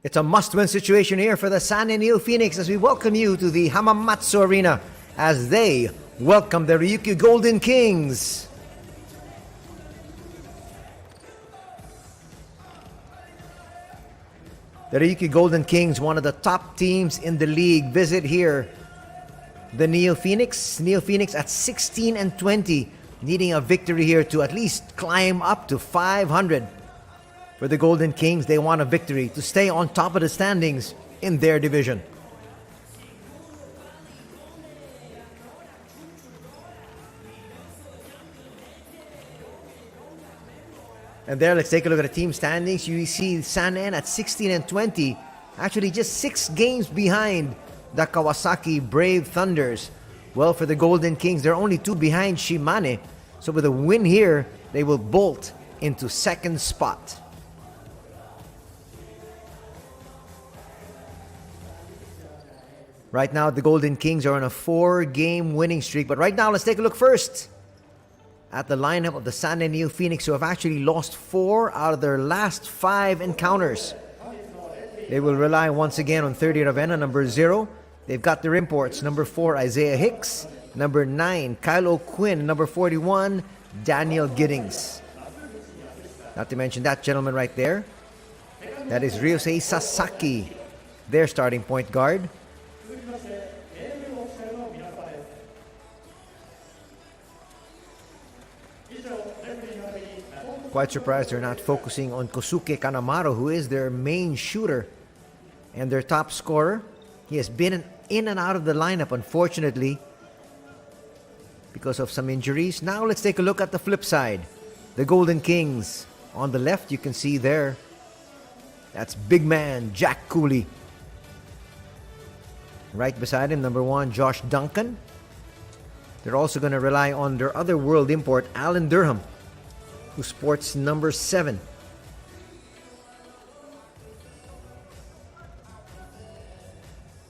It's a must-win situation here for the San NEOPHOENIX as we welcome you to the Hamamatsu Arena as they welcome the RYUKYU Golden Kings. The RYUKYU Golden Kings, one of the top teams in the league, visit here the NEOPHOENIX. NEOPHOENIX at 16-20, needing a victory here to at least climb up to 500. For the Golden Kings, they want a victory to stay on top of the standings in their division. And there, let's take a look at the team standings. You see San N at 16-20, actually just 6 games behind the Kawasaki Brave Thunders. Well, for the Golden Kings, they're only 2 behind Shimane. So with a win here, they will bolt into 2nd spot. Right now, the Golden Kings are on a 4-game winning streak. But right now, let's take a look first at the lineup of the San NEOPHOENIX, who have actually lost 4 out of their last 5 encounters. They will rely once again on 30 Ravenna, number 0. They've got their imports, number 4, Isaiah Hicks, number 9, Kyle O'Quinn, number 41, Daniel Giddings. Not to mention that gentleman right there. That is Ryusei Sasaki, their starting point guard. Quite surprised they're not focusing on Kosuke Kanemaru, who is their main shooter and their top scorer. He has been in and out of the lineup, unfortunately, because of some injuries. Now let's take a look at the flip side. The Golden Kings. On the left, you can see there, that's big man Jack Cooley. Right beside him, number 1, Josh Duncan. They're also going to rely on their other world import, Alan Durham, who sports number 7.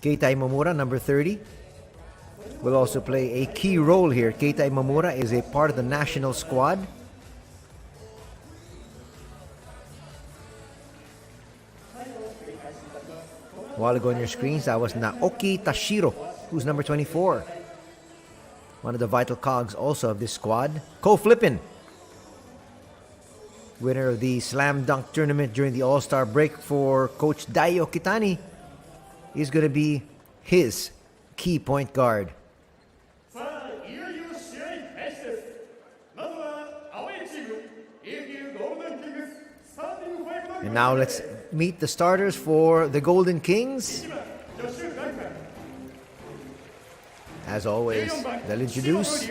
Keita Imamura, number 30, will also play a key role here. Keita Imamura is a part of the national squad. A while ago on your screens, that was Naoki Tashiro, who's number 24. One of the vital cogs also of this squad. Ko Flippin, winner of the Slam Dunk Tournament during the All-Star break for Coach Daio Kitani, is going to be his key point guard. And now let's meet the starters for the Golden Kings. As always, they'll introduce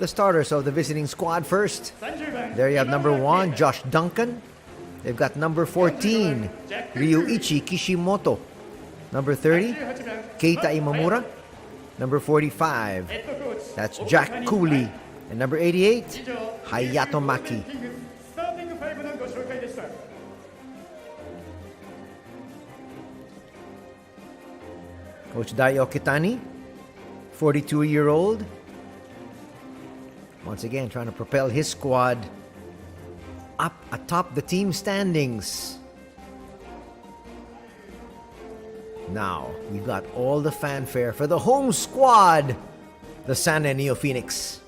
the starters of the visiting squad first. There you have number 1, Josh Duncan. They've got number 14, Ryuichi Kishimoto. Number 30, Keita Imamura. Number 45, that's Jack Cooley. And number 88, Hayato Maki. Coach Daio Kitani, 42-year-old. Once again, trying to propel his squad up atop the team standings. Now, we've got all the fanfare for the home squad, the San NEOPHOENIX.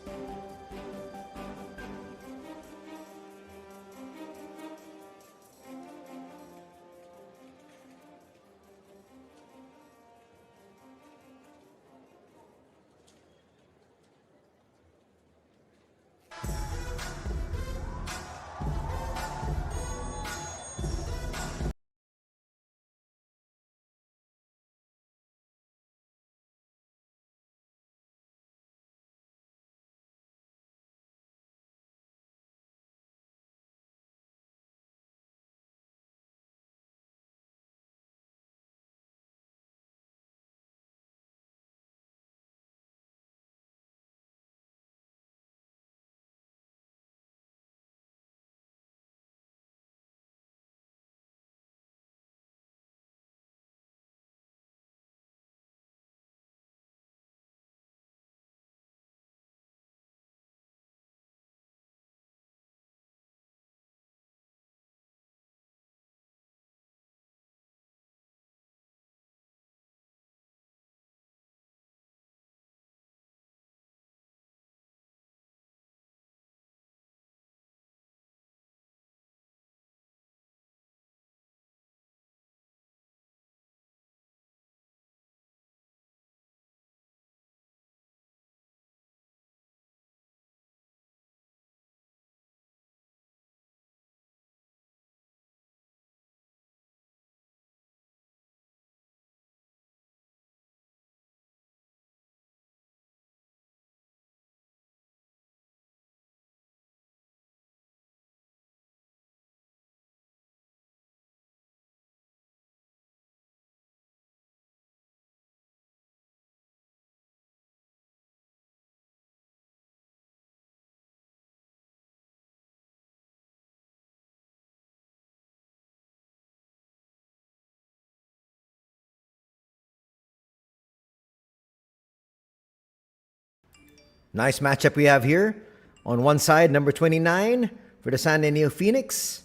Nice matchup we have here. On one side, number 29 for the San NEOPHOENIX.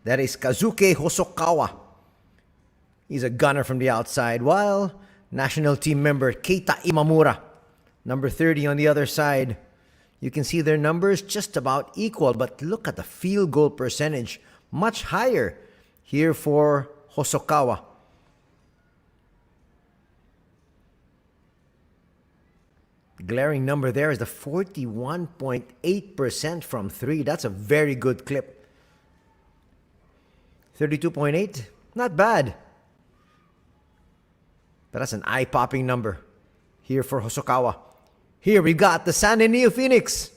That is Kazuke Hosokawa. He's a gunner from the outside, while national team member Keita Imamura, number 30 on the other side. You can see their numbers just about equal, but look at the field goal percentage, much higher here for Hosokawa. The glaring number there is the 41.8% from 3. That's a very good clip. 32.8, not bad. But that's an eye-popping number here for Hosokawa. Here we got the San NEOPHOENIX.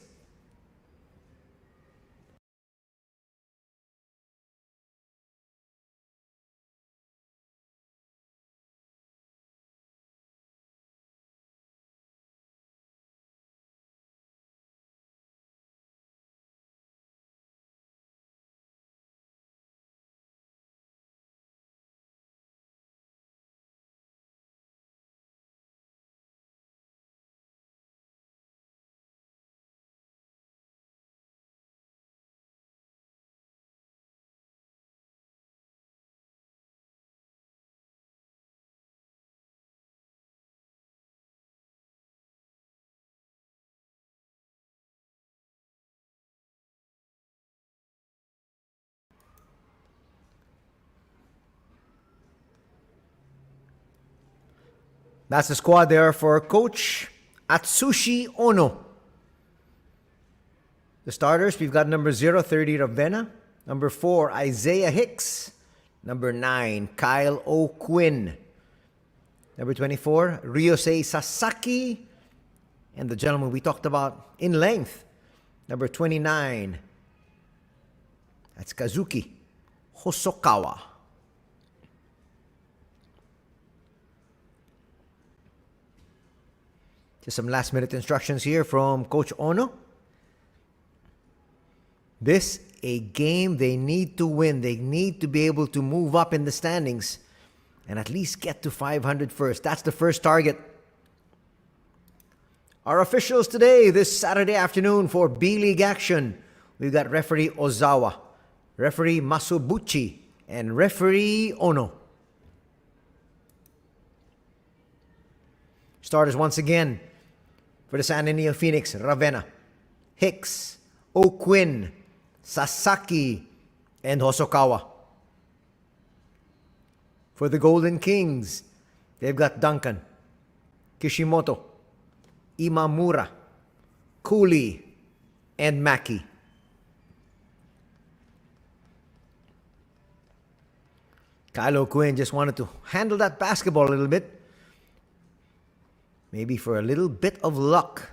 That's the squad there for Coach Atsushi Ono. The starters, we've got number 0, 30 Ravenna. Number 4, Isaiah Hicks. Number 9, Kyle O'Quinn. Number 24, Ryusei Sasaki. And the gentleman we talked about in length, number 29. That's Kazuki Hosokawa. Just some last-minute instructions here from Coach Ono. This a game they need to win. They need to be able to move up in the standings and at least get to 500 first. That's the first target. Our officials today, this Saturday afternoon for B.LEAGUE action. We've got referee Ozawa, referee Masubuchi, and referee Ono. Starters once again for the San NEOPHOENIX, Ravenna, Hicks, O'Quinn, Sasaki, and Hosokawa. For the Golden Kings, they've got Duncan, Kishimoto, Imamura, Cooley, and Maki. Kyle O'Quinn just wanted to handle that basketball a little bit. Maybe for a little bit of luck.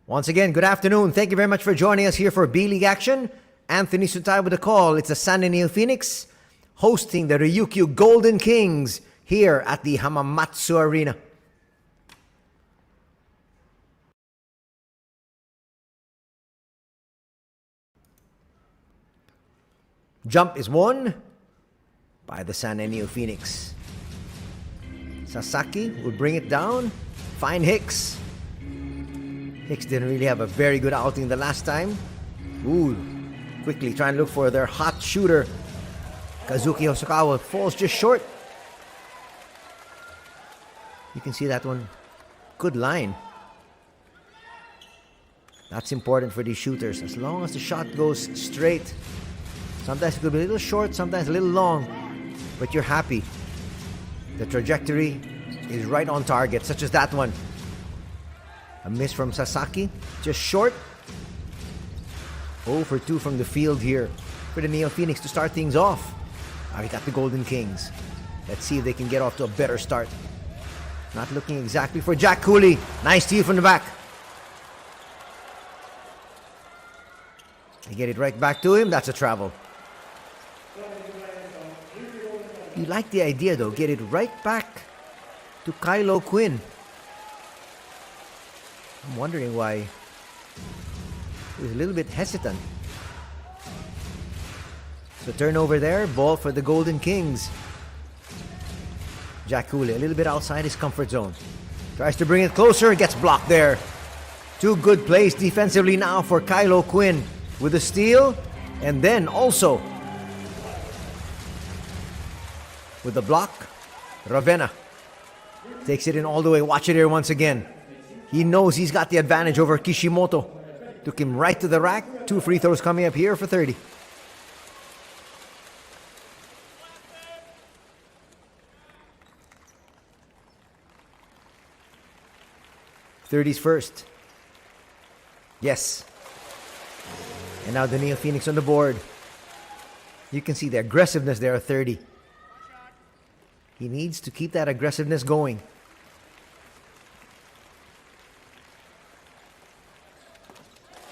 Once again, good afternoon. Thank you very much for joining us here for B.LEAGUE action. Anthony Sutay with the call. It's the San NEOPHOENIX hosting the RYUKYU Golden Kings here at the Hamamatsu Arena. Jump is won by the San NEOPHOENIX. Sasaki will bring it down. Find Hicks. Hicks didn't really have a very good outing the last time. Ooh, quickly trying to look for their hot shooter. Kazuki Hosokawa falls just short. You can see that one. Good line. That's important for these shooters. As long as the shot goes straight. Sometimes it could be a little short, sometimes a little long. But you're happy. The trajectory is right on target, such as that one. A miss from Sasaki, just short. 0 for 2 from the field here for the NEOPHOENIX to start things off. We got the Golden Kings. Let's see if they can get off to a better start. Not looking exactly for Jack Cooley. Nice steal from the back. They get it right back to him. That's a travel. You like the idea though, get it right back to Kyle O'Quinn. I'm wondering why he's a little bit hesitant. So turnover there, ball for the Golden Kings. Jack Cooley a little bit outside his comfort zone. Tries to bring it closer, gets blocked there. Two good plays defensively now for Kylo Quinn with a steal, and then also with the block, Ravenna takes it in all the way. Watch it here once again. He knows he's got the advantage over Kishimoto. Took him right to the rack. 2 free throws coming up here for 30. 30's first. Yes. And now the NEOPHOENIX on the board. You can see the aggressiveness there at 30. He needs to keep that aggressiveness going.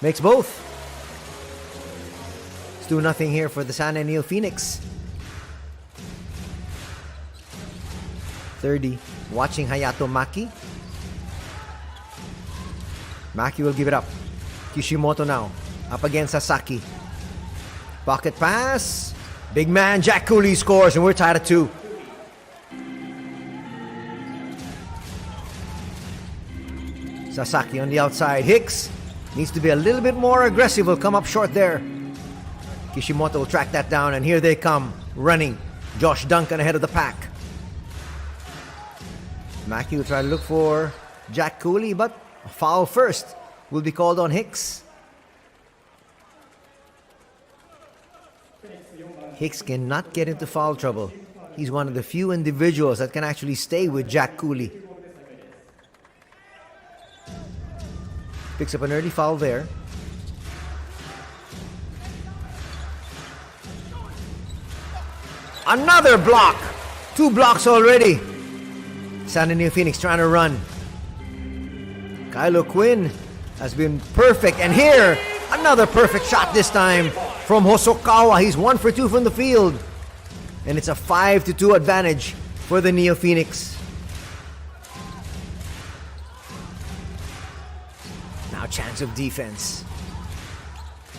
Makes both. It's 2-0 here for the Sana NEOPHOENIX. 30. Watching Hayato Maki. Maki will give it up. Kishimoto now. Up against Sasaki. Pocket pass. Big man Jack Cooley scores, and we're tied at 2. Sasaki on the outside. Hicks needs to be a little bit more aggressive. Will come up short there. Kishimoto will track that down, and here they come running. Josh Duncan ahead of the pack. Maki will try to look for Jack Cooley, but a foul first will be called on Hicks. Hicks cannot get into foul trouble. He's one of the few individuals that can actually stay with Jack Cooley. Picks up an early foul there. Another block! 2 blocks already. Sana NEOPHOENIX trying to run. Kylo Quinn has been perfect. And here, another perfect shot this time from Hosokawa. He's 1 for 2 from the field. And it's a 5-2 advantage for the NEOPHOENIX. Now chance of defense.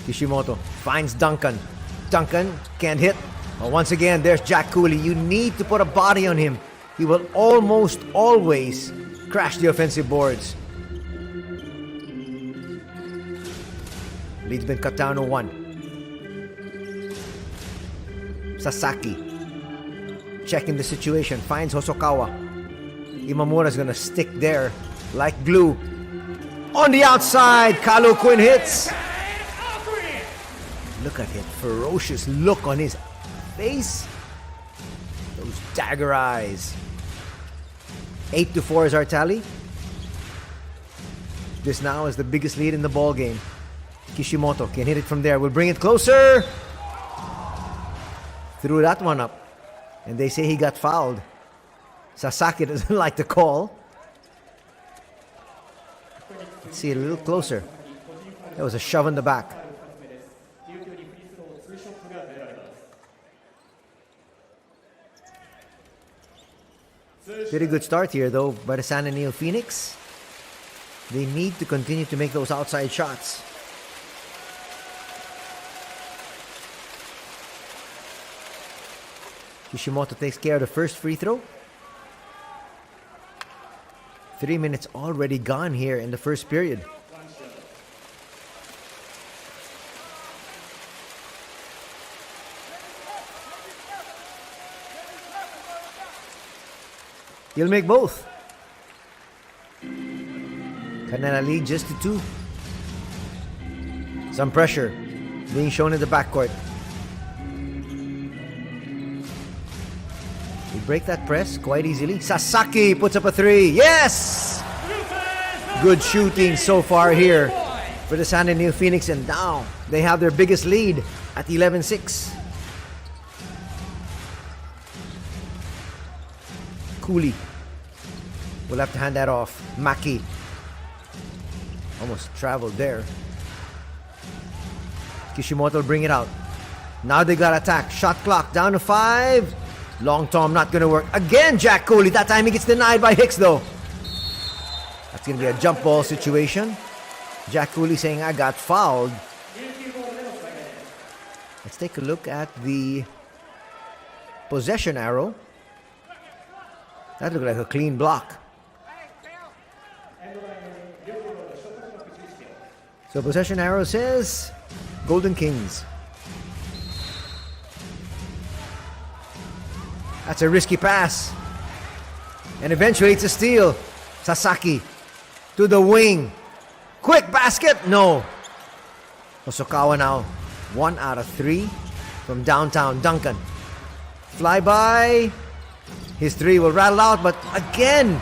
Kishimoto finds Duncan. Duncan can't hit. But once again, there's Jack Cooley. You need to put a body on him. He will almost always crash the offensive boards. Lead's been cut down to 1. Sasaki checking the situation, finds Hosokawa. Imamura's gonna stick there like glue. On the outside, Kylo Quinn hits. Look at him, ferocious look on his face. Those dagger eyes. 8-4 is our tally. This now is the biggest lead in the ball game. Kishimoto can hit it from there. We'll bring it closer. Threw that one up. And they say he got fouled. Sasaki doesn't like the call. Let's see it a little closer. That was a shove in the back. Pretty good start here though by the Sana NEOPHOENIX. They need to continue to make those outside shots. Kishimoto takes care of the first free throw. 3 minutes already gone here in the first period. He'll make both. Canela lead just to 2. Some pressure being shown in the backcourt. We break that press quite easily. Sasaki puts up a 3. Yes! Good shooting so far here for the Sana NEOPHOENIX, and now they have their biggest lead at 11-6. Cooley will have to hand that off. Maki almost traveled there. Kishimoto will bring it out. Now they got attack. Shot clock down to 5. Long Tom not going to work. Again, Jack Cooley. That time he gets denied by Hicks though. That's going to be a jump ball situation. Jack Cooley saying, I got fouled. Let's take a look at the possession arrow. That looked like a clean block. So possession arrow says Golden Kings. That's a risky pass. And eventually it's a steal. Sasaki to the wing. Quick basket. No. Hosokawa now 1 out of 3 from downtown. Duncan. Flyby. His 3 will rattle out, but again,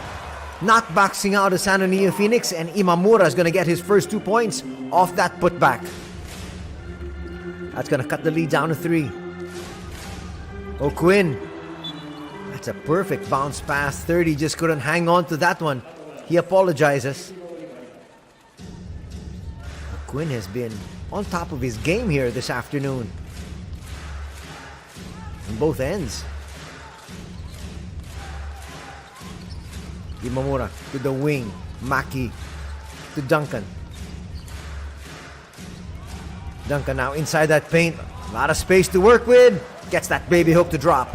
not boxing out of San NEOPHOENIX, and Imamura is going to get his first 2 points off that putback. That's going to cut the lead down to 3. O'Quinn. That's a perfect bounce pass. 30 just couldn't hang on to that one. He apologizes. O'Quinn has been on top of his game here this afternoon. On both ends. Imamura to the wing. Maki to Duncan. Duncan now inside that paint. A lot of space to work with. Gets that baby hook to drop.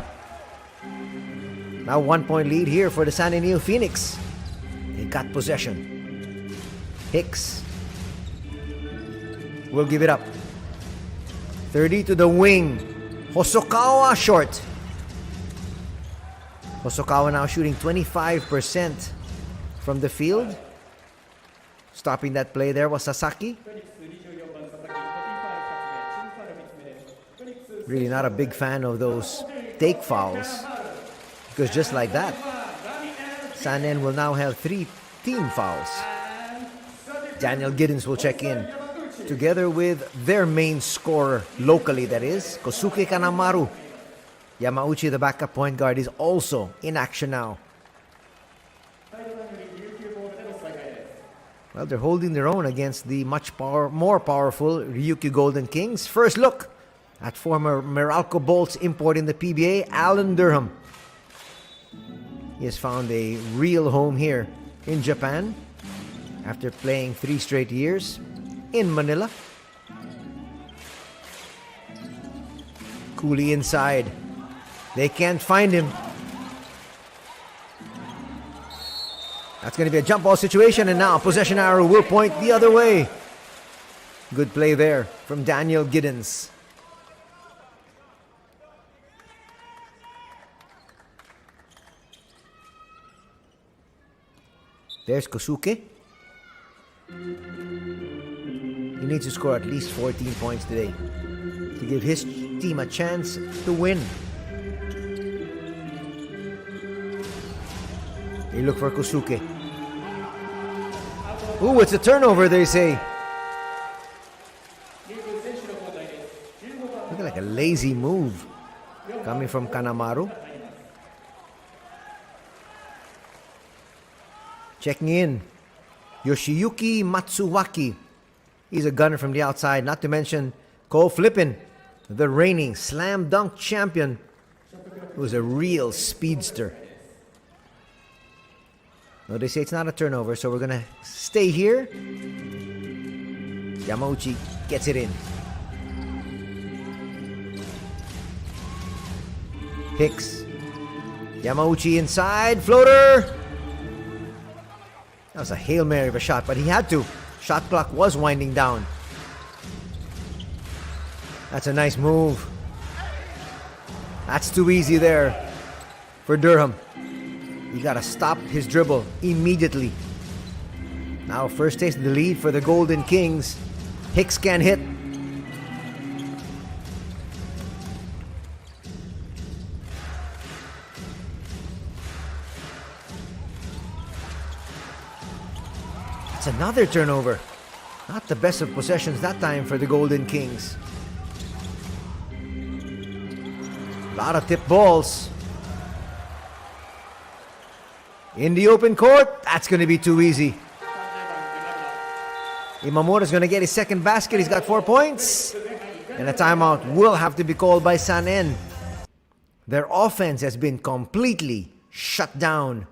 Now 1 point lead here for the San NEOPHOENIX. They got possession. Hicks will give it up. 30 to the wing. Hosokawa short. Hosokawa now shooting 25% from the field. Stopping that play there was Sasaki. Really not a big fan of those take fouls, because just like that, San will now have 3 team fouls. Daniel Giddens will check in, together with their main scorer locally, that is, Kosuke Kanamaru. Yamauchi, the backup point guard, is also in action now. Well, they're holding their own against the much more powerful RYUKYU Golden Kings. First look at former Meralco Bolts import in the PBA, Alan Durham. He has found a real home here in Japan after playing 3 straight years in Manila. Cooley inside. They can't find him. That's going to be a jump ball situation, and now possession arrow will point the other way. Good play there from Daniel Giddens. There's Kosuke. He needs to score at least 14 points today to give his team a chance to win. They look for Kosuke. Ooh, it's a turnover, they say. Looking like a lazy move coming from Kanamaru. Checking in, Yoshiyuki Matsuwaki. He's a gunner from the outside, not to mention Cole Flippin, the reigning slam dunk champion, who's a real speedster. No, they say it's not a turnover, so we're going to stay here. Yamauchi gets it in. Hicks. Yamauchi inside. Floater. That was a Hail Mary of a shot, but he had to. Shot clock was winding down. That's a nice move. That's too easy there for Durham. You gotta stop his dribble immediately. Now first taste of the lead for the Golden Kings. Hicks can hit. That's another turnover. Not the best of possessions that time for the Golden Kings. A lot of tip balls. In the open court, that's going to be too easy. Imamura's going to get his second basket. He's got 4 points. And a timeout will have to be called by San N. Their offense has been completely shut down.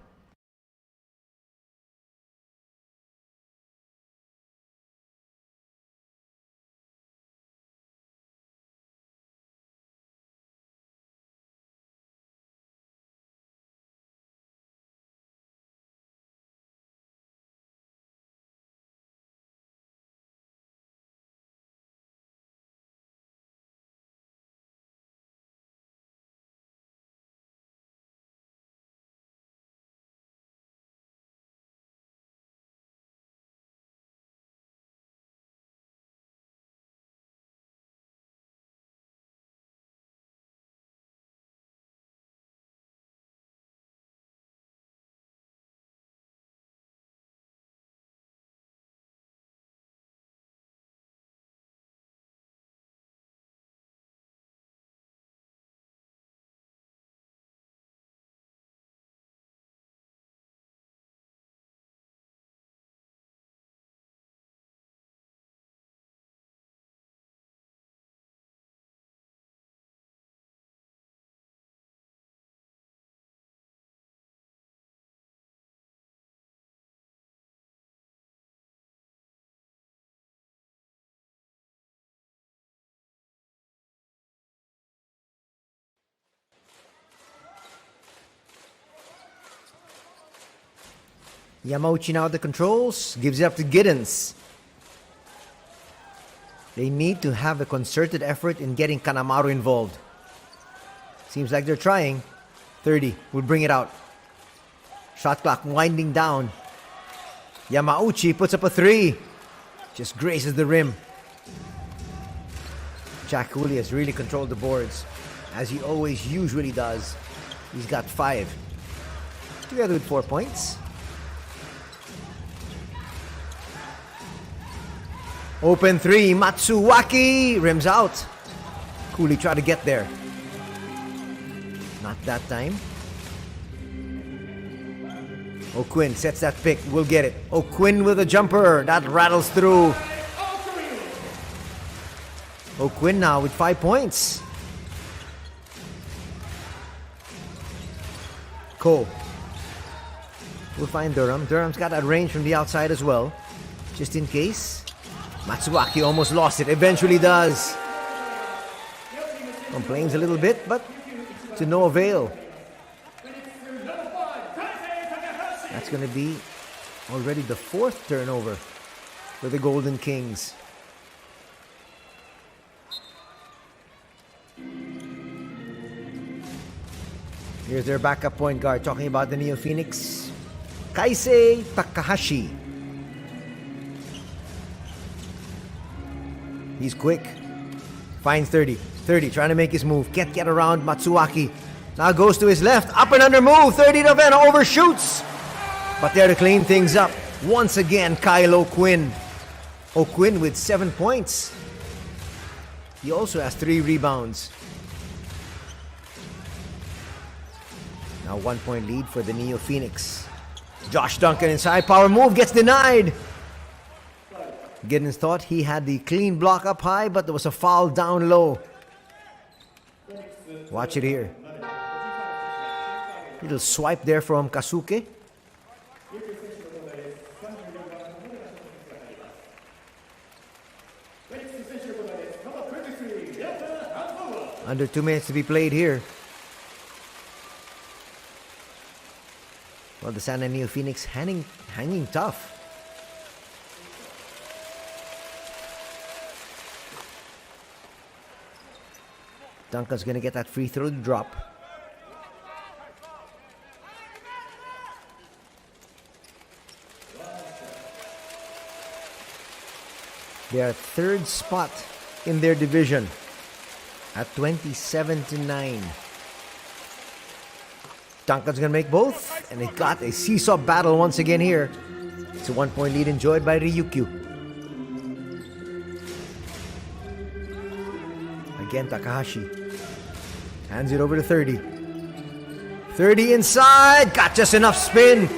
Yamauchi now at the controls. Gives it up to Giddens. They need to have a concerted effort in getting Kanamaru involved. Seems like they're trying. 30 will bring it out. Shot clock winding down. Yamauchi puts up a 3. Just graces the rim. Jack Cooley has really controlled the boards, as he always usually does. He's got 5. Together with 4 points. Open 3, Matsuwaki rims out. Cooley tried to get there. Not that time. O'Quinn sets that pick. We'll get it. O'Quinn with a jumper. That rattles through. O'Quinn now with 5 points. Cole. We'll find Durham. Durham's got that range from the outside as well. Just in case. Matsuwaki almost lost it. Eventually does. Complains a little bit, but to no avail. That's going to be already the 4th turnover for the Golden Kings. Here's their backup point guard talking about the NEOPHOENIX. Kaisei Takahashi. He's quick. Finds 30. 30 trying to make his move. Can't get around Matsuwaki. Now goes to his left. Up and under move. 30 Ravenna overshoots. But there to clean things up. Once again, Kyle O'Quinn. O'Quinn with 7 points. He also has 3 rebounds. Now 1 point lead for the NEOPHOENIX. Josh Duncan inside. Power move gets denied. Giddens thought he had the clean block up high, but there was a foul down low. Watch it here. Little swipe there from Kasuke. Under 2 minutes to be played here. Well, the San NEOPHOENIX hanging tough. Duncan's going to get that free throw to drop. They are 3rd spot in their division at 27-9. Duncan's going to make both, and they got a seesaw battle once again here. It's a 1 point lead enjoyed by RYUKYU. Again, Takahashi hands it over to 30. 30 inside, got just enough spin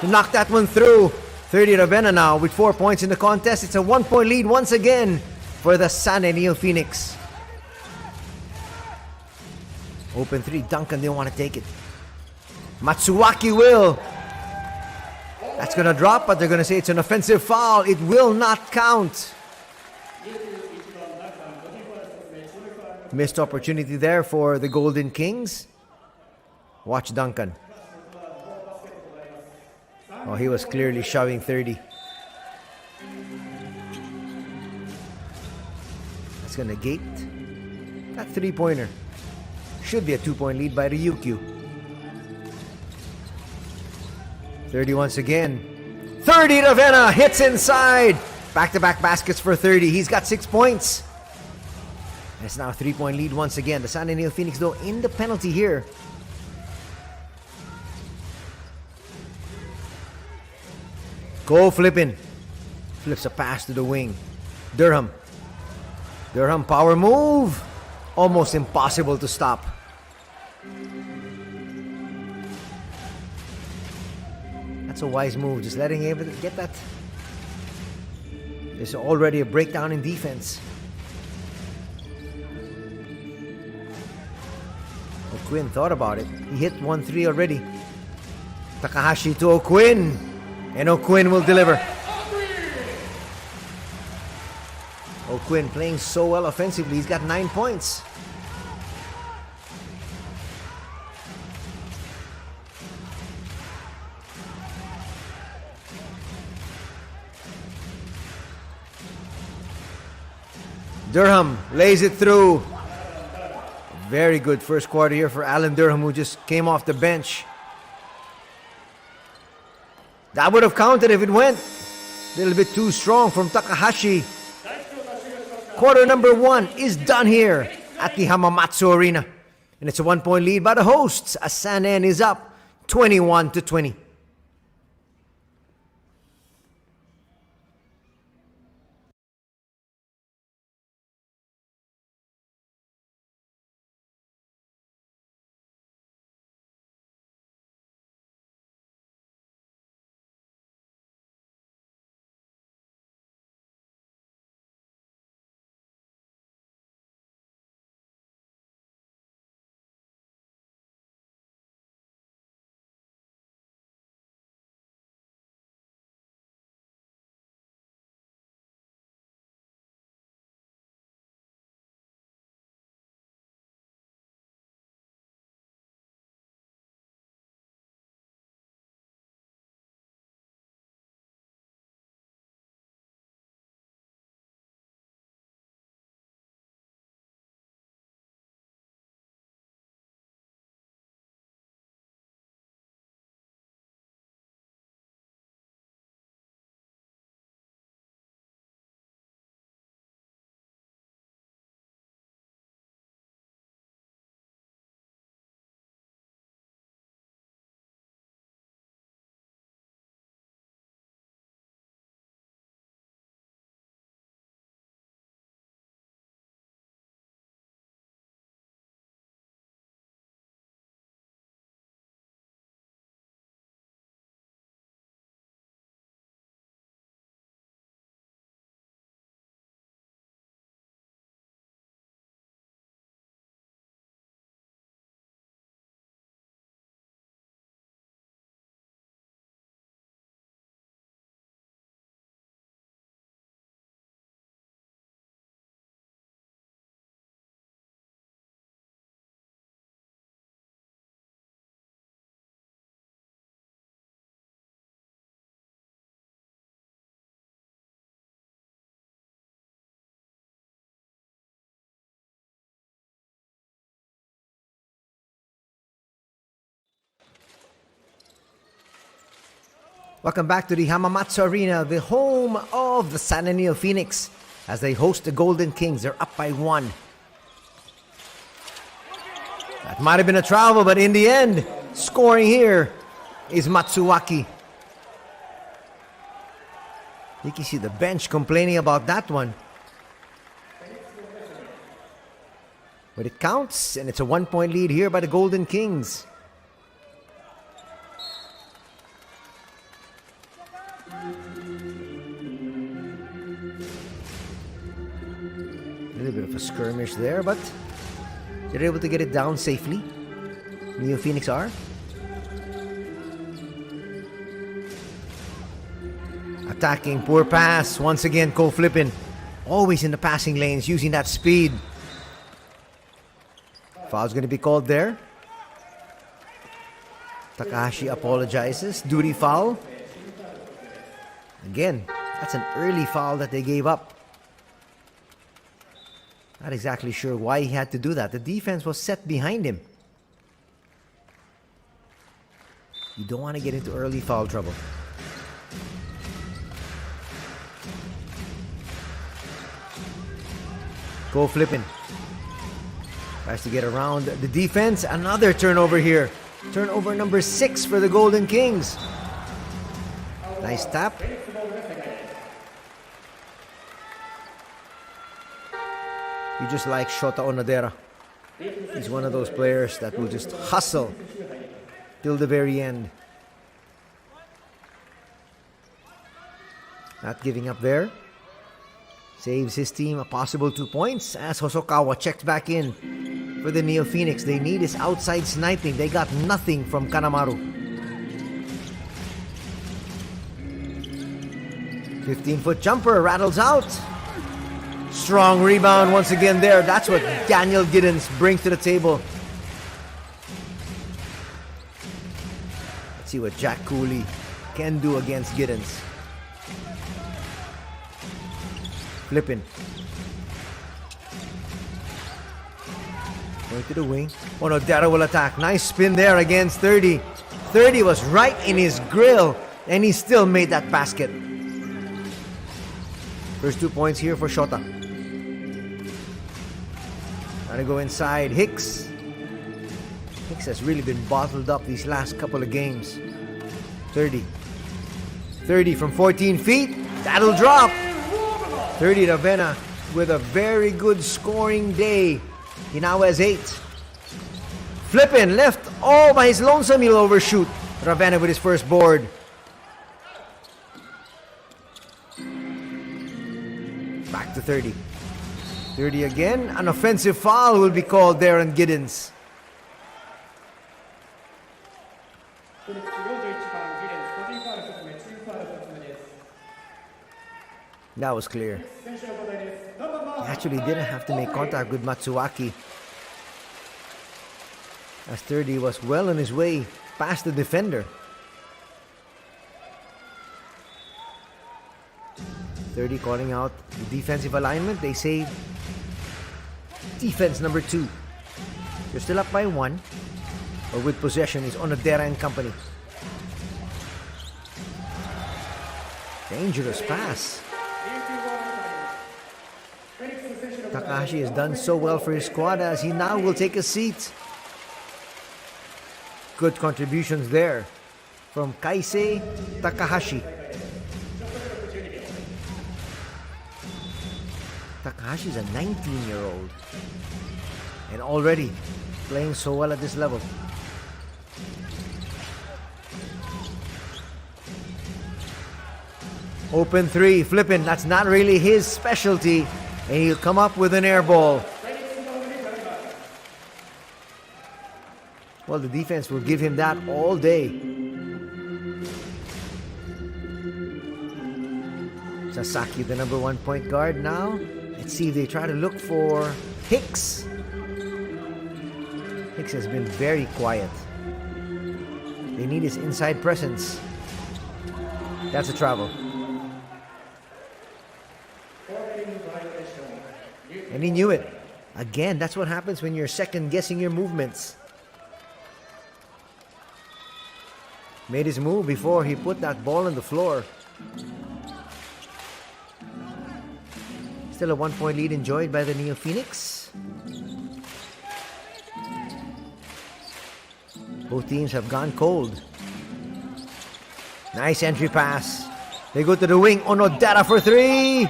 to knock that one through. 30 Ravenna now with 4 points in the contest. It's a 1 point lead once again for the San NEOPHOENIX. Open 3, Duncan didn't want to take it. Matsuwaki will. That's going to drop, but they're going to say it's an offensive foul. It will not count. Missed opportunity there for the Golden Kings. Watch Duncan. Oh, he was clearly shoving 30. That's going to gate that 3-pointer. Should be a 2 point lead by RYUKYU. 30 once again. 30 Ravenna hits inside. Back-to-back baskets for 30. He's got 6 points. It's now a 3 point lead once again. The San NEOPHOENIX though in the penalty here. Go flipping. Flips a pass to the wing. Durham. Durham power move. Almost impossible to stop. That's a wise move. Just letting him get that. There's already a breakdown in defense. O'Quinn thought about it. He hit 1-3 already. Takahashi to O'Quinn. And O'Quinn will deliver. O'Quinn playing so well offensively. He's got 9 points. Durham lays it through. Very good first quarter here for Alan Durham, who just came off the bench. That would have counted if it went. A little bit too strong from Takahashi. Quarter number 1 is done here at the Hamamatsu Arena. And it's a 1-point lead by the hosts as Sanan is up 21-20. Welcome back to the Hamamatsu Arena, the home of the San NEOPHOENIX, as they host the Golden Kings. They're up by 1. That might have been a travel, but in the end, scoring here is Matsuwaki. You can see the bench complaining about that one. But it counts, and it's a 1-point lead here by the Golden Kings. A little bit of a skirmish there, but they're able to get it down safely. NEOPHOENIX are. Attacking, poor pass. Once again, flipping. Always in the passing lanes, using that speed. Foul's going to be called there. Takahashi apologizes. Duty foul. Again, that's an early foul that they gave up. Not exactly sure why he had to do that. The defense was set behind him. You don't want to get into early foul trouble. Flipping. Tries to get around the defense. Another turnover here. Turnover number 6 for the Golden Kings. Nice tap. You just like Shota Onodera. He's one of those players that will just hustle till the very end. Not giving up there. Saves his team a possible 2 points as Hosokawa checks back in for the NEOPHOENIX. They need his outside sniping. They got nothing from Kanemaru. 15-foot jumper rattles out. Strong rebound once again there. That's what Daniel Giddens brings to the table. Let's see what Jack Cooley can do against Giddens. Flipping. Going to the wing. Onodera will attack. Nice spin there against 30. 30 was right in his grill, and he still made that basket. First 2 points here for Shota. Trying to go inside. Hicks. Hicks has really been bottled up these last couple of games. 30. 30 from 14 feet. That'll drop. 30 Ravenna with a very good scoring day. He now has 8. Flippin' left all by his lonesome. He'll overshoot. Ravenna with his first board. Back to 30. 30 again. An offensive foul will be called there on Giddens. That was clear. He actually didn't have to make contact with Matsuaki, as 30 was well on his way past the defender. 30 calling out the defensive alignment. They say defense number 2. They're still up by 1, but with possession is Onodera and company. Dangerous pass. Takahashi has done so well for his squad as he now will take a seat. Good contributions there from Kaisei Takahashi. Takahashi is a 19-year-old and already playing so well at this level. Open 3, flipping. That's not really his specialty. And he'll come up with an air ball. Well, the defense will give him that all day. Sasaki, the number 1 point guard now. Let's see if they try to look for Hicks. Hicks has been very quiet. They need his inside presence. That's a travel. And he knew it. Again, that's what happens when you're second guessing your movements. Made his move before he put that ball on the floor. Still a 1 point lead enjoyed by the NEOPHOENIX. Both teams have gone cold. Nice entry pass. They go to the wing. Onodera for 3.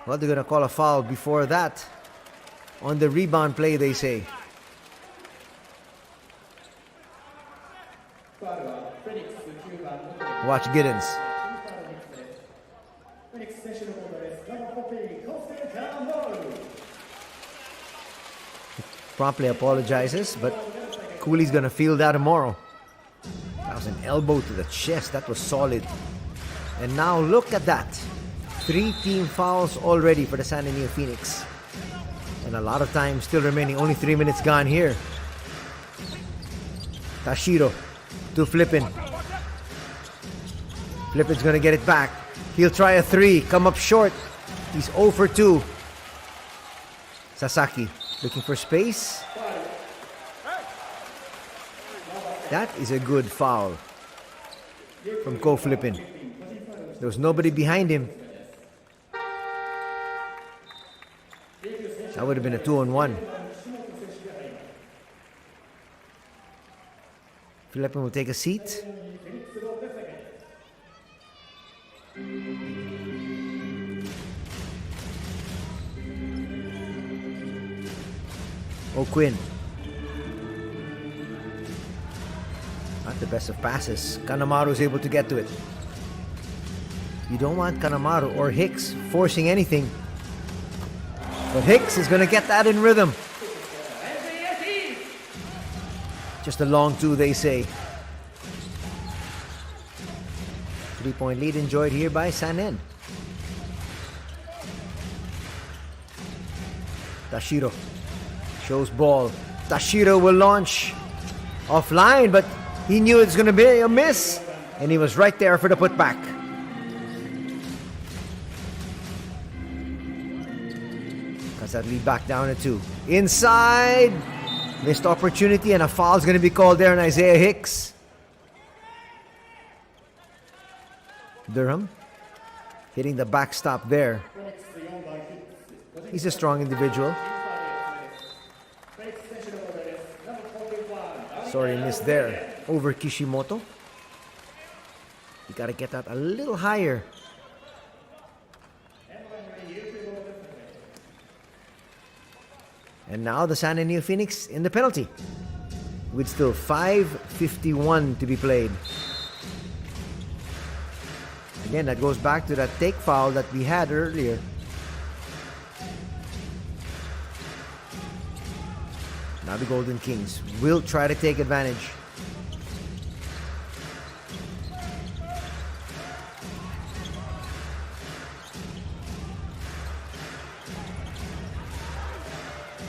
Well, they're going to call a foul before that. On the rebound play, they say. Watch Giddens. Promptly apologizes, but Cooley's going to feel that tomorrow. That was an elbow to the chest. That was solid. And now look at that. 3 team fouls already for the San NEOPHOENIX. And a lot of time still remaining. Only 3 minutes gone here. Tashiro to Flippin. Flippin's going to get it back. He'll try a 3. Come up short. He's 0 for 2. Sasaki looking for space. That is a good foul from Ko Flippin. There was nobody behind him. That would have been a 2-on-1. Flippin will take a seat. O'Quinn. Not the best of passes. Kanemaru is able to get to it. You don't want Kanemaru or Hicks forcing anything. But Hicks is going to get that in rhythm. Just a long 2, they say. 3 point lead enjoyed here by San N. Tashiro shows ball. Tashiro will launch offline, but he knew it's going to be a miss. And he was right there for the putback. Has that lead back down to 2. Inside. Missed opportunity and a foul is going to be called there on Isaiah Hicks. Durham hitting the backstop there. He's a strong individual. Sorry, missed there. Over Kishimoto. You got to get that a little higher. And now the San NEOPHOENIX in the penalty, with still 5:51 to be played. Again, that goes back to that take foul that we had earlier. Now the Golden Kings will try to take advantage.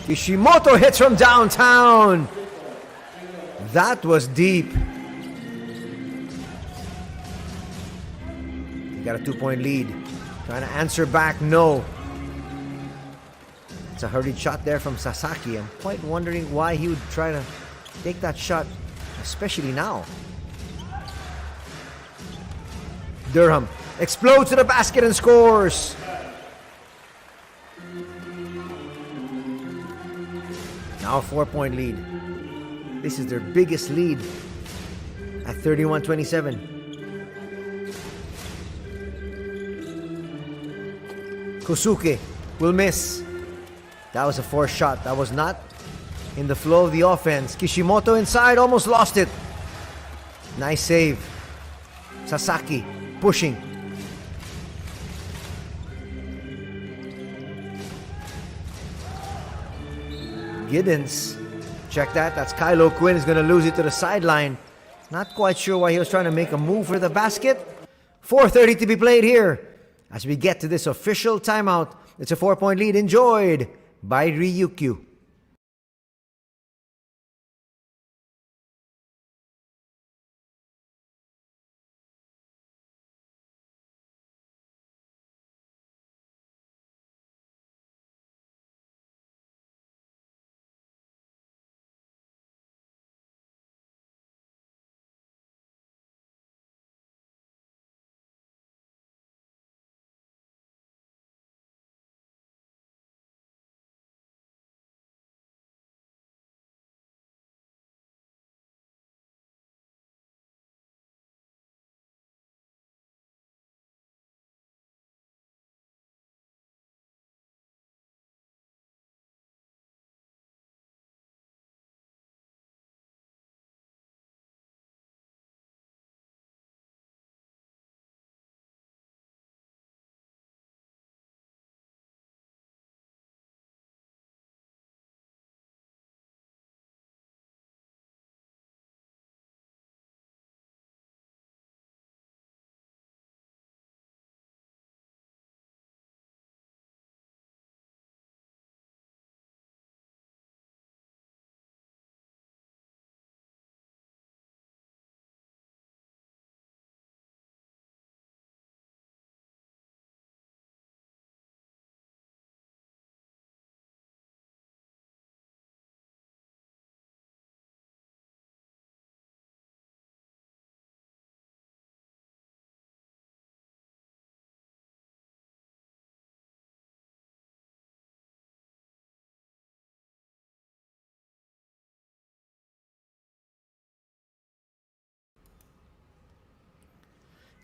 Kishimoto hits from downtown. That was deep. You got a 2-point lead. Trying to answer back, no. It's a hurried shot there from Sasaki. I'm quite wondering why he would try to take that shot, especially now. Durham explodes to the basket and scores. Now a 4-point lead. This is their biggest lead at 31-27. Kosuke will miss. That was a forced shot. That was not in the flow of the offense. Kishimoto inside, almost lost it. Nice save. Sasaki pushing. Giddens, check that. That's Kylo Quinn is going to lose it to the sideline. Not quite sure why he was trying to make a move for the basket. 4:30 to be played here as we get to this official timeout. It's a 4-point lead enjoyed by RYUKYU.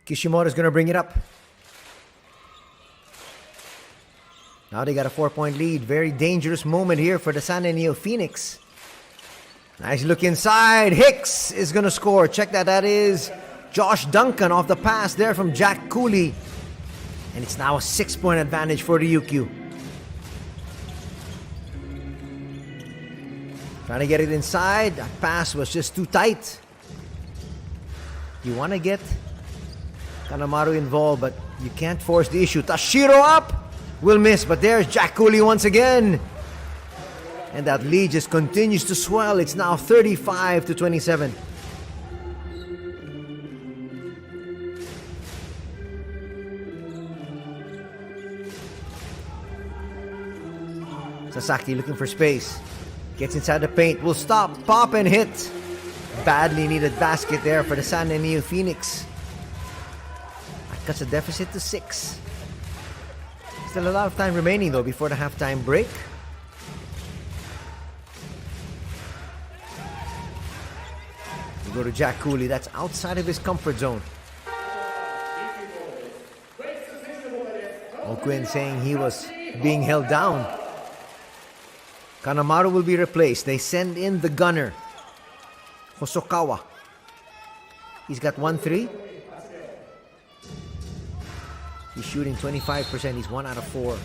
Kishimoto is going to bring it up. Now they got a 4-point lead. Very dangerous moment here for the San NEOPHOENIX. Nice look inside. Hicks is going to score. Check that. That is Josh Duncan off the pass there from Jack Cooley. And it's now a 6-point advantage for RYUKYU. Trying to get it inside. That pass was just too tight. You want to get Kanemaru involved, but you can't force the issue. Tashiro up! Will miss, but there's Jack Cooley once again. And that lead just continues to swell. It's now 35-27. Sasaki looking for space. Gets inside the paint. Will stop, pop, and hit. Badly needed basket there for the San NEOPHOENIX. That cuts the deficit to 6. Still a lot of time remaining though before the halftime break. We go to Jack Cooley. That's outside of his comfort zone. O'Quinn saying he was being held down. Kanemaru will be replaced. They send in the gunner, Hosokawa. He's got 1-3. He's shooting 25%. He's 1 out of 4.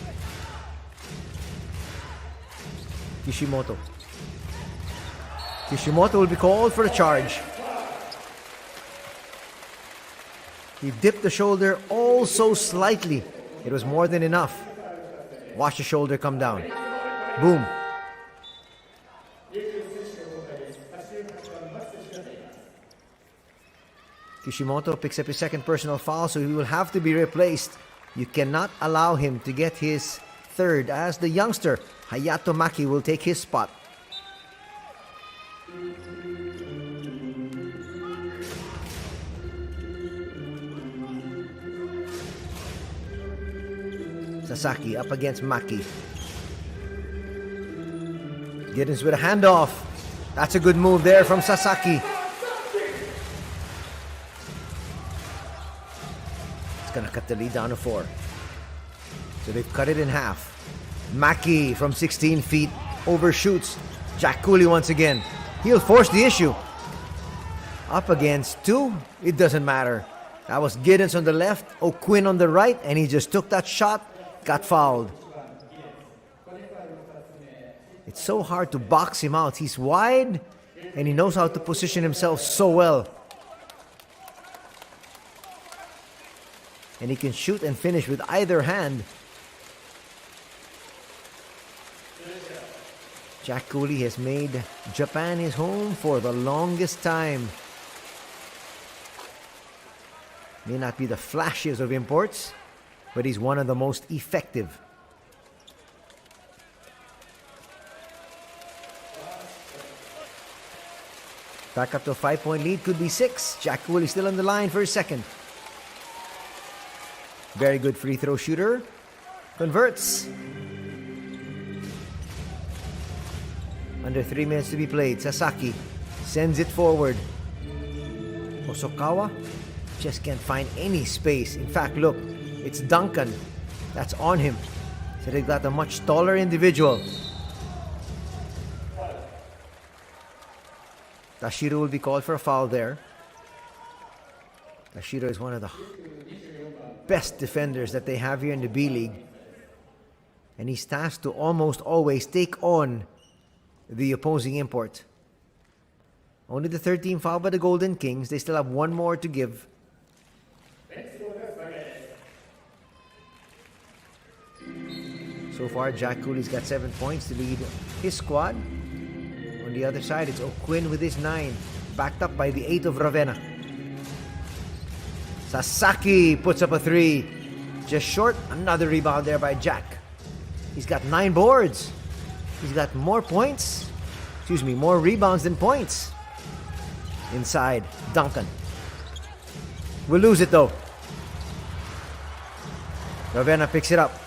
Kishimoto. Kishimoto will be called for the charge. He dipped the shoulder oh so slightly. It was more than enough. Watch the shoulder come down. Boom. Kishimoto picks up his second personal foul, so he will have to be replaced. You cannot allow him to get his third, as the youngster Hayato Maki will take his spot. Sasaki up against Maki. Giddens with a handoff. That's a good move there from Sasaki. It's gonna cut the lead down to 4. So they've cut it in half. Maki from 16 feet overshoots. Jack Cooley once again. He'll force the issue. Up against 2, it doesn't matter. That was Giddens on the left, O'Quinn on the right, and he just took that shot. Got fouled. It's so hard to box him out. He's wide and he knows how to position himself so well. And he can shoot and finish with either hand. Jack Cooley has made Japan his home for the longest time. May not be the flashiest of imports, but he's one of the most effective. Back up to a 5-point lead, could be 6. Jack Cooley still on the line for his second. Very good free throw shooter. Converts. Under 3 minutes to be played. Sasaki sends it forward. Hosokawa just can't find any space. In fact, look. It's Duncan that's on him. So they've got a much taller individual. Tashiro will be called for a foul there. Tashiro is one of the best defenders that they have here in the B-League. And he's tasked to almost always take on the opposing import. Only the 13th foul by the Golden Kings. They still have one more to give. So far, Jack Cooley's got 7 points to lead his squad. On the other side, it's O'Quinn with his 9, backed up by the 8 of Ravenna. Sasaki puts up a 3. Just short, another rebound there by Jack. He's got 9 boards. He's got more points. More rebounds than points. Inside, Duncan. We'll lose it though. Ravenna picks it up.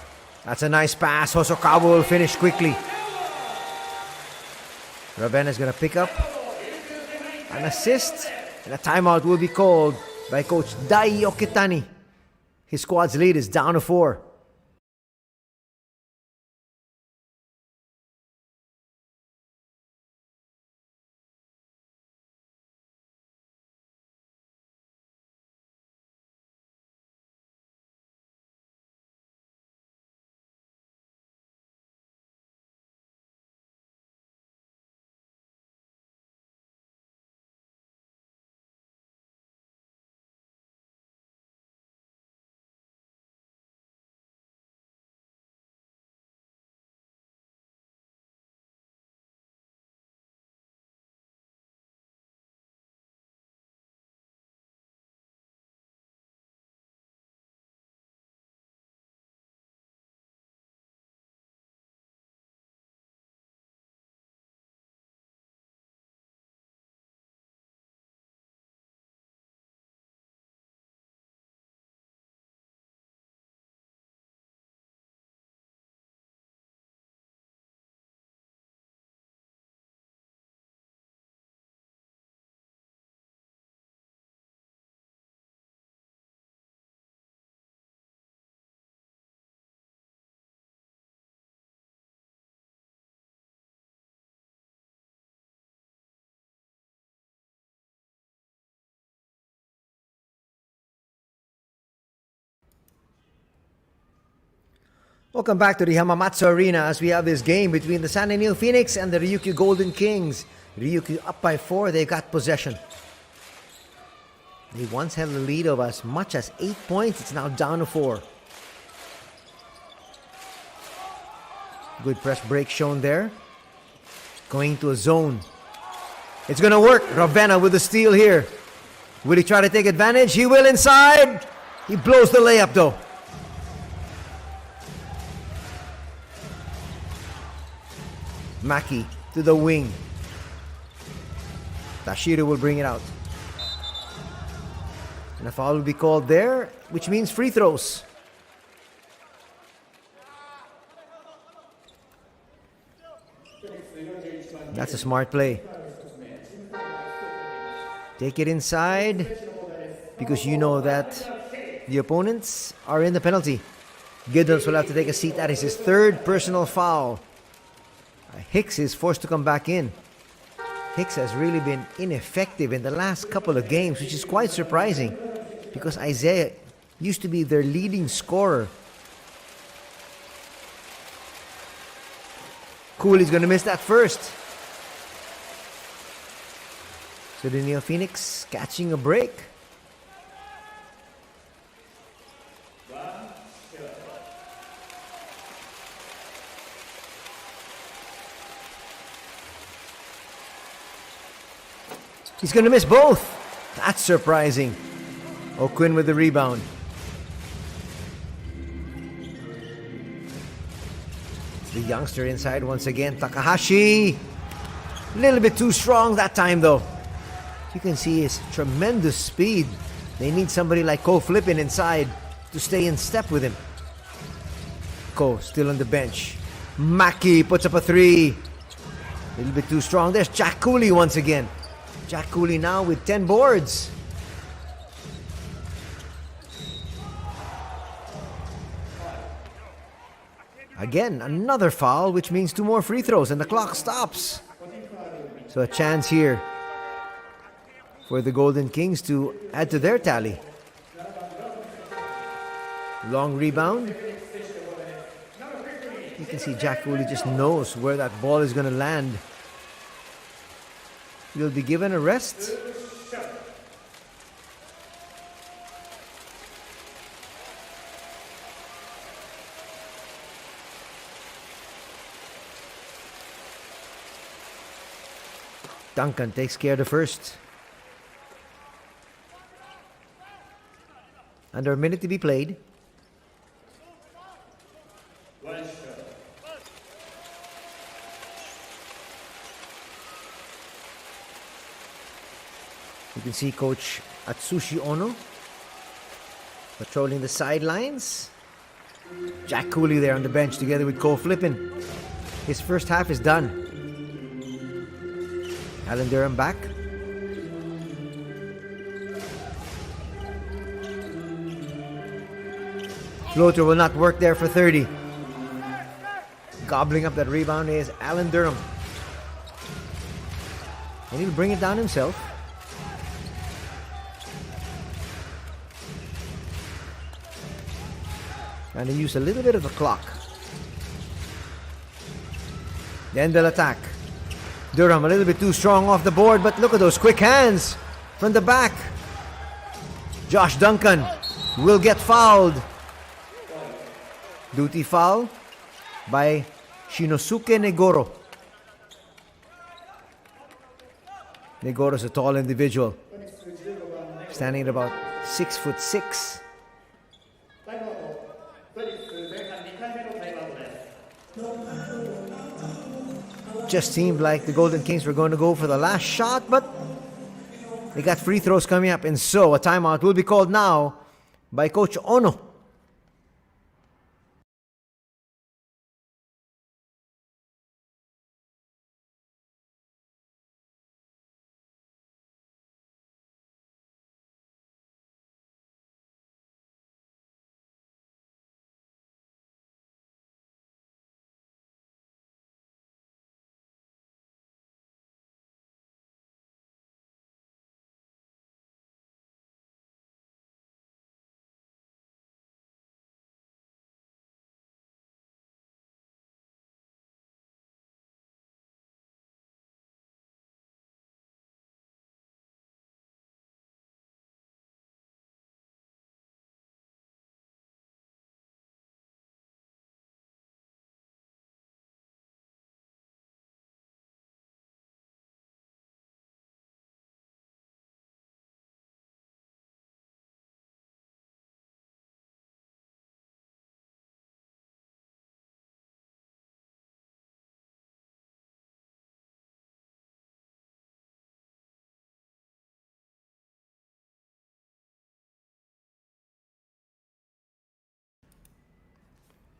That's a nice pass. Hosokawa will finish quickly. Ravenna's going to pick up an assist, and a timeout will be called by Coach Dai Okitani. His squad's lead is down to 4. Welcome back to the Hamamatsu Arena as we have this game between the San NEOPHOENIX and the RYUKYU Golden Kings. RYUKYU up by 4, they've got possession. They once held a lead of as much as 8 points, it's now down to 4. Good press break shown there. Going to a zone. It's gonna work. Ravenna with the steal here. Will he try to take advantage? He will inside. He blows the layup though. Maki to the wing. Tashiru will bring it out. And a foul will be called there, which means free throws. That's a smart play. Take it inside because you know that the opponents are in the penalty. Giddens will have to take a seat. That is his third personal foul. Hicks is forced to come back in. Hicks has really been ineffective in the last couple of games, which is quite surprising because Isaiah used to be their leading scorer. Cooley's going to miss that first. So the NEOPHOENIX catching a break. He's going to miss both. That's surprising. O'Quinn with the rebound. The youngster inside once again. Takahashi. A little bit too strong that time though. You can see his tremendous speed. They need somebody like Ko Flippin inside to stay in step with him. Ko still on the bench. Maki puts up a 3. A little bit too strong. There's Jack Cooley once again. Jack Cooley now with 10 boards. Again, another foul, which means 2 more free throws, and the clock stops. So a chance here for the Golden Kings to add to their tally. Long rebound. You can see Jack Cooley just knows where that ball is going to land. He'll be given a rest. Duncan takes care of the first. Under a minute to be played. You can see Coach Atsushi Ono patrolling the sidelines. Jack Cooley there on the bench together with Ko Flippin. His first half is done. Alan Durham back. Floater will not work there for 30. Gobbling up that rebound is Alan Durham. And he'll bring it down himself. Trying to use a little bit of the clock. Then they'll attack. Durham a little bit too strong off the board, but look at those quick hands from the back. Josh Duncan will get fouled. Duty foul by Shinosuke Negoro. Negoro's a tall individual, standing at about 6'6". Just seemed like the Golden Kings were going to go for the last shot, but they got free throws coming up, and so a timeout will be called now by Coach Ono.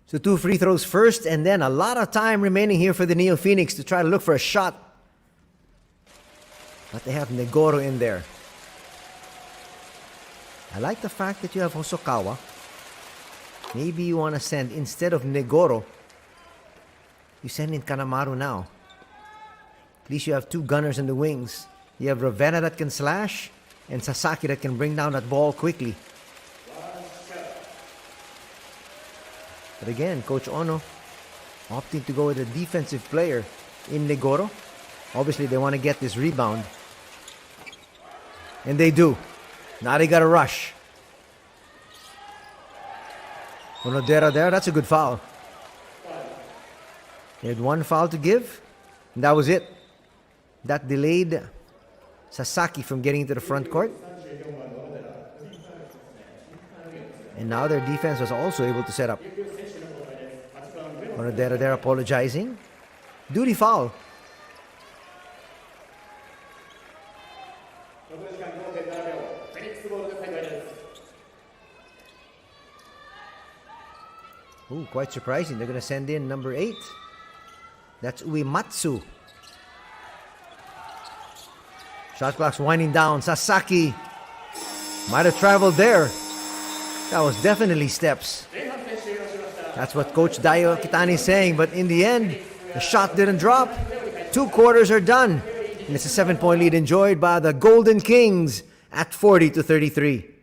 So 2 free throws first, and then a lot of time remaining here for the NEOPHOENIX to try to look for a shot. But they have Negoro in there. I like the fact that you have Hosokawa. Maybe you want to send, instead of Negoro, you send in Kanemaru now. At least you have 2 gunners in the wings. You have Ravenna that can slash, and Sasaki that can bring down that ball quickly. But again, Coach Ono opting to go with a defensive player in Negoro. Obviously, they want to get this rebound. And they do. Now they got to rush. Onodera there, that's a good foul. They had 1 foul to give, and that was it. That delayed Sasaki from getting into the front court. And now their defense was also able to set up. Onodera there apologizing. Duty foul. Ooh, quite surprising. They're going to send in number 8. That's Uematsu. Shot clock's winding down. Sasaki might have traveled there. That was definitely steps. That's what Coach Dayo Kitani is saying. But in the end, the shot didn't drop. 2 quarters are done. And it's a 7-point lead enjoyed by the Golden Kings at 40-33.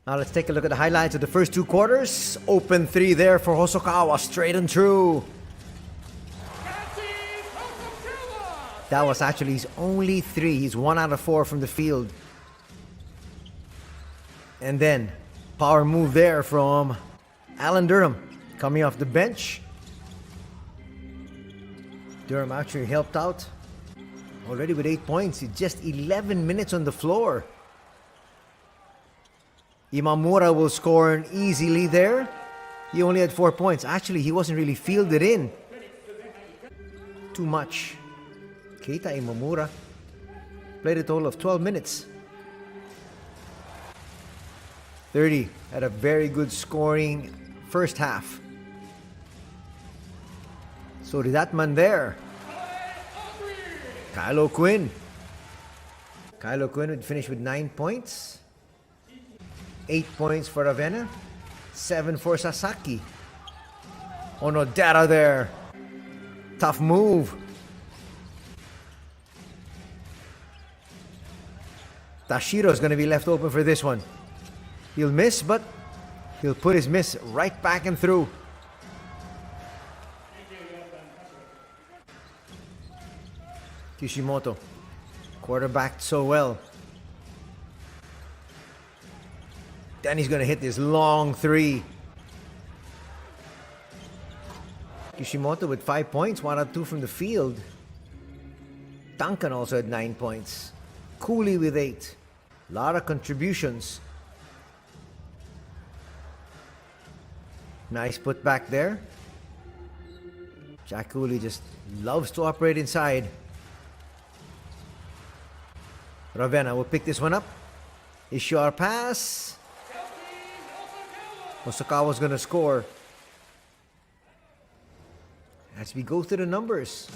Now let's take a look at the highlights of the first two quarters. Open three there for Hosokawa, straight and true. That was actually his only three. He's 1 out of 4 from the field. And then, power move there from Alan Durham, coming off the bench. Durham actually helped out. Already with 8 points. He's just 11 minutes on the floor. Imamura will score easily there. He only had 4 points. Actually, he wasn't really fielded in. Too much. Keita Imamura played a total of 12 minutes. 30 had a very good scoring first half. So did that man there. Kylo Quinn. Kylo Quinn would finish with 9 points. 8 points for Ravenna. 7 for Sasaki. Onodera there. Tough move. Tashiro's going to be left open for this one. He'll miss, but he'll put his miss right back and through. Kishimoto, quarterbacked so well. Then he's going to hit this long three. Kishimoto with 5 points, 1 out of 2 from the field. Duncan also had 9 points. Cooley with 8. A lot of contributions. Nice put back there. Jack Cooley just loves to operate inside. Ravenna will pick this one up. Issue our pass. Hosokawa's gonna score. As we go through the numbers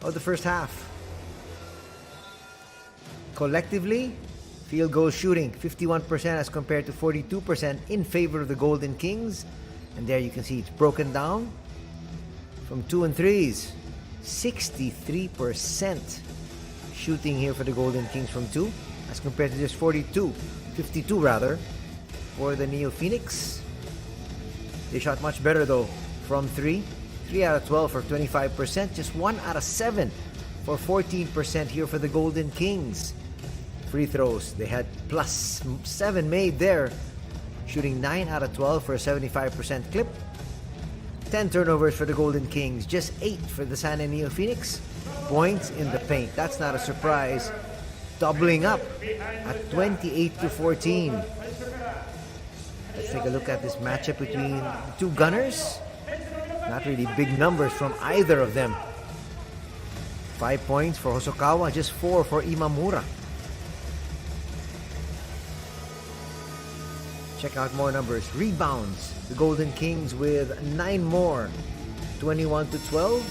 of the first half. Collectively, field goal shooting 51% as compared to 42% in favor of the Golden Kings. And there you can see it's broken down from 2 and 3s. 63% shooting here for the Golden Kings from 2 as compared to just 52 rather for the NEOPHOENIX. They shot much better though from 3 out of 12 for 25%, just 1 out of 7 for 14% here for the Golden Kings. Free throws, they had +7 made there, shooting 9 out of 12 for a 75% clip. 10 turnovers for the Golden Kings, just 8 for the San NEOPHOENIX. Points in the paint, that's not a surprise. Doubling up at 28-14. Let's take a look at this matchup between the two gunners. Not really big numbers from either of them. 5 points for Hosokawa, just 4 for Imamura. Check out more numbers. Rebounds, the Golden Kings with 9 more, 21-12.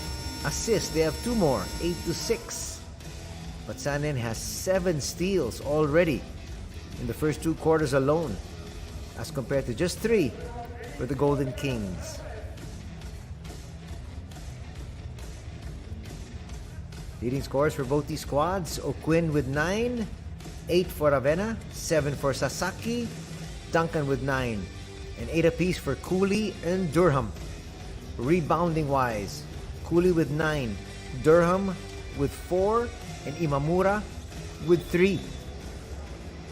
Assists, they have 2 more, 8-6. But Sanin has 7 steals already in the first 2 quarters alone, as compared to just 3 for the Golden Kings. Leading scores for both these squads: O'Quinn with 9, 8 for Ravenna, 7 for Sasaki, Duncan with 9, and 8 apiece for Cooley and Durham. Rebounding wise, Cooley with 9, Durham with 4, and Imamura with 3.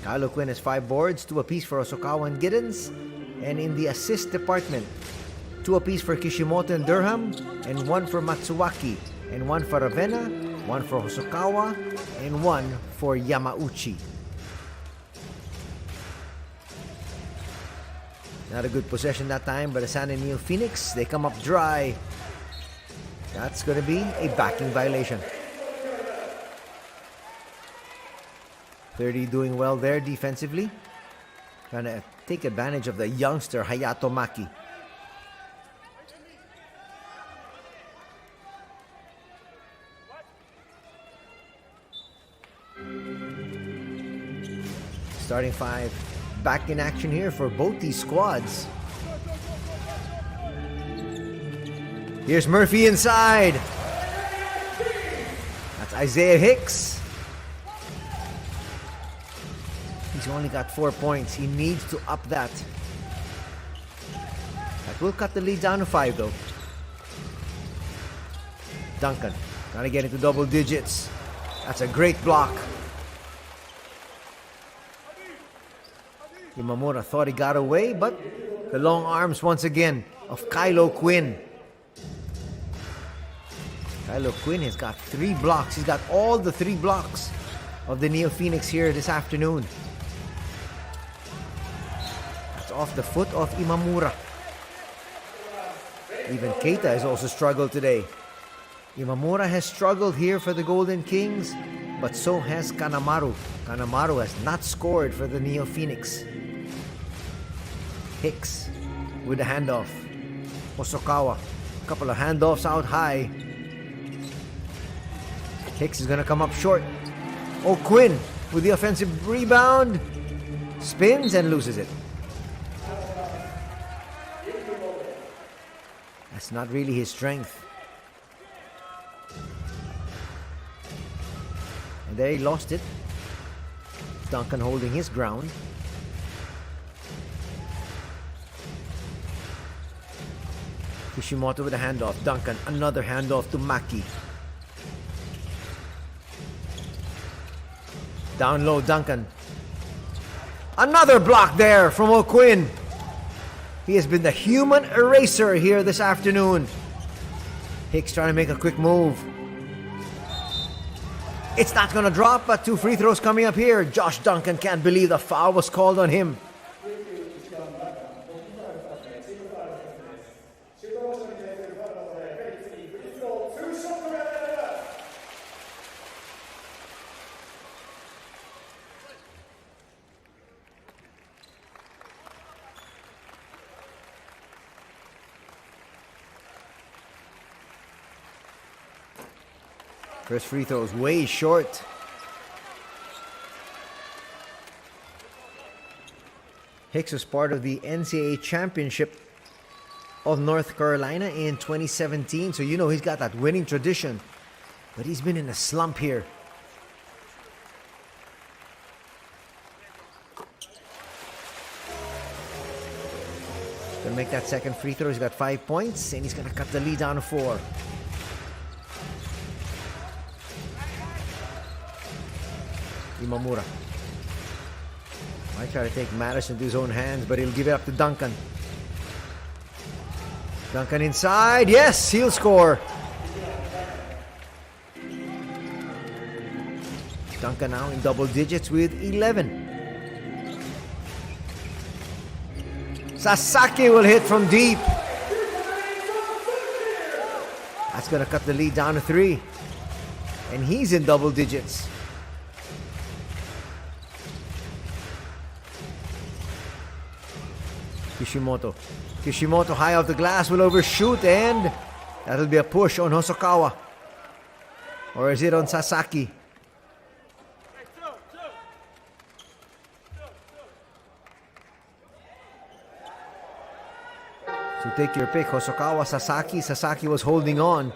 Kylo Quinn has 5 boards, 2 apiece for Hosokawa and Giddens. And in the assist department, 2 apiece for Kishimoto and Durham, and 1 for Matsuwaki, and 1 for Ravenna, 1 for Hosokawa, and 1 for Yamauchi. Not a good possession that time by the San NEOPHOENIX. They come up dry. That's going to be a backing violation. 30 doing well there defensively. Trying to take advantage of the youngster Hayato Maki. Starting 5 back in action here for both these squads. Here's Murphy inside. That's Isaiah Hicks. He's He only got 4 points. He needs to up that. That will cut the lead down to 5 though. Duncan trying to get into double digits. That's a great block. Imamura thought he got away, but the long arms once again of Kylo Quinn. Kylo Quinn has got 3 blocks. He's got all the 3 blocks of the NEOPHOENIX here this afternoon. That's off the foot of Imamura. Even Keita has also struggled today. Imamura has struggled here for the Golden Kings, but so has Kanemaru. Kanemaru has not scored for the NEOPHOENIX. Hicks with the handoff. Hosokawa, a couple of handoffs out high. Hicks is going to come up short. Oh, Quinn with the offensive rebound. Spins and loses it. That's not really his strength. And there he lost it. Duncan holding his ground. Kishimoto with a handoff. Duncan, another handoff to Maki. Down low, Duncan. Another block there from O'Quinn. He has been the human eraser here this afternoon. Hicks trying to make a quick move. It's not going to drop, but 2 free throws coming up here. Josh Duncan can't believe the foul was called on him. First free throw is way short. Hicks was part of the NCAA championship of North Carolina in 2017. So you know he's got that winning tradition. But he's been in a slump here. Gonna make that second free throw. He's got 5 points. And he's gonna cut the lead down to 4. Imamura might try to take matters into his own hands, but he'll give it up to Duncan. Duncan inside. Yes, he'll score. Duncan now in double digits with 11. Sasaki will hit from deep. That's going to cut the lead down to 3. And he's in double digits. Kishimoto high off the glass will overshoot, and that'll be a push on Hosokawa. Or is it on Sasaki? So take your pick, Hosokawa, Sasaki. Sasaki was holding on.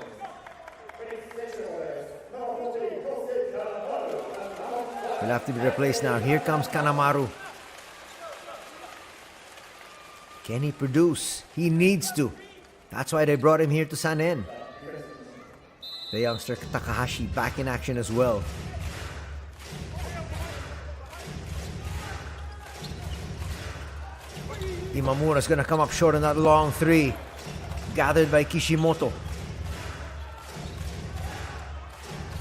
Will have to be replaced now. Here comes Kanemaru. Can he produce? He needs to. That's why they brought him here to Sanen. The youngster Takahashi back in action as well. Imamura's gonna come up short on that long 3. Gathered by Kishimoto.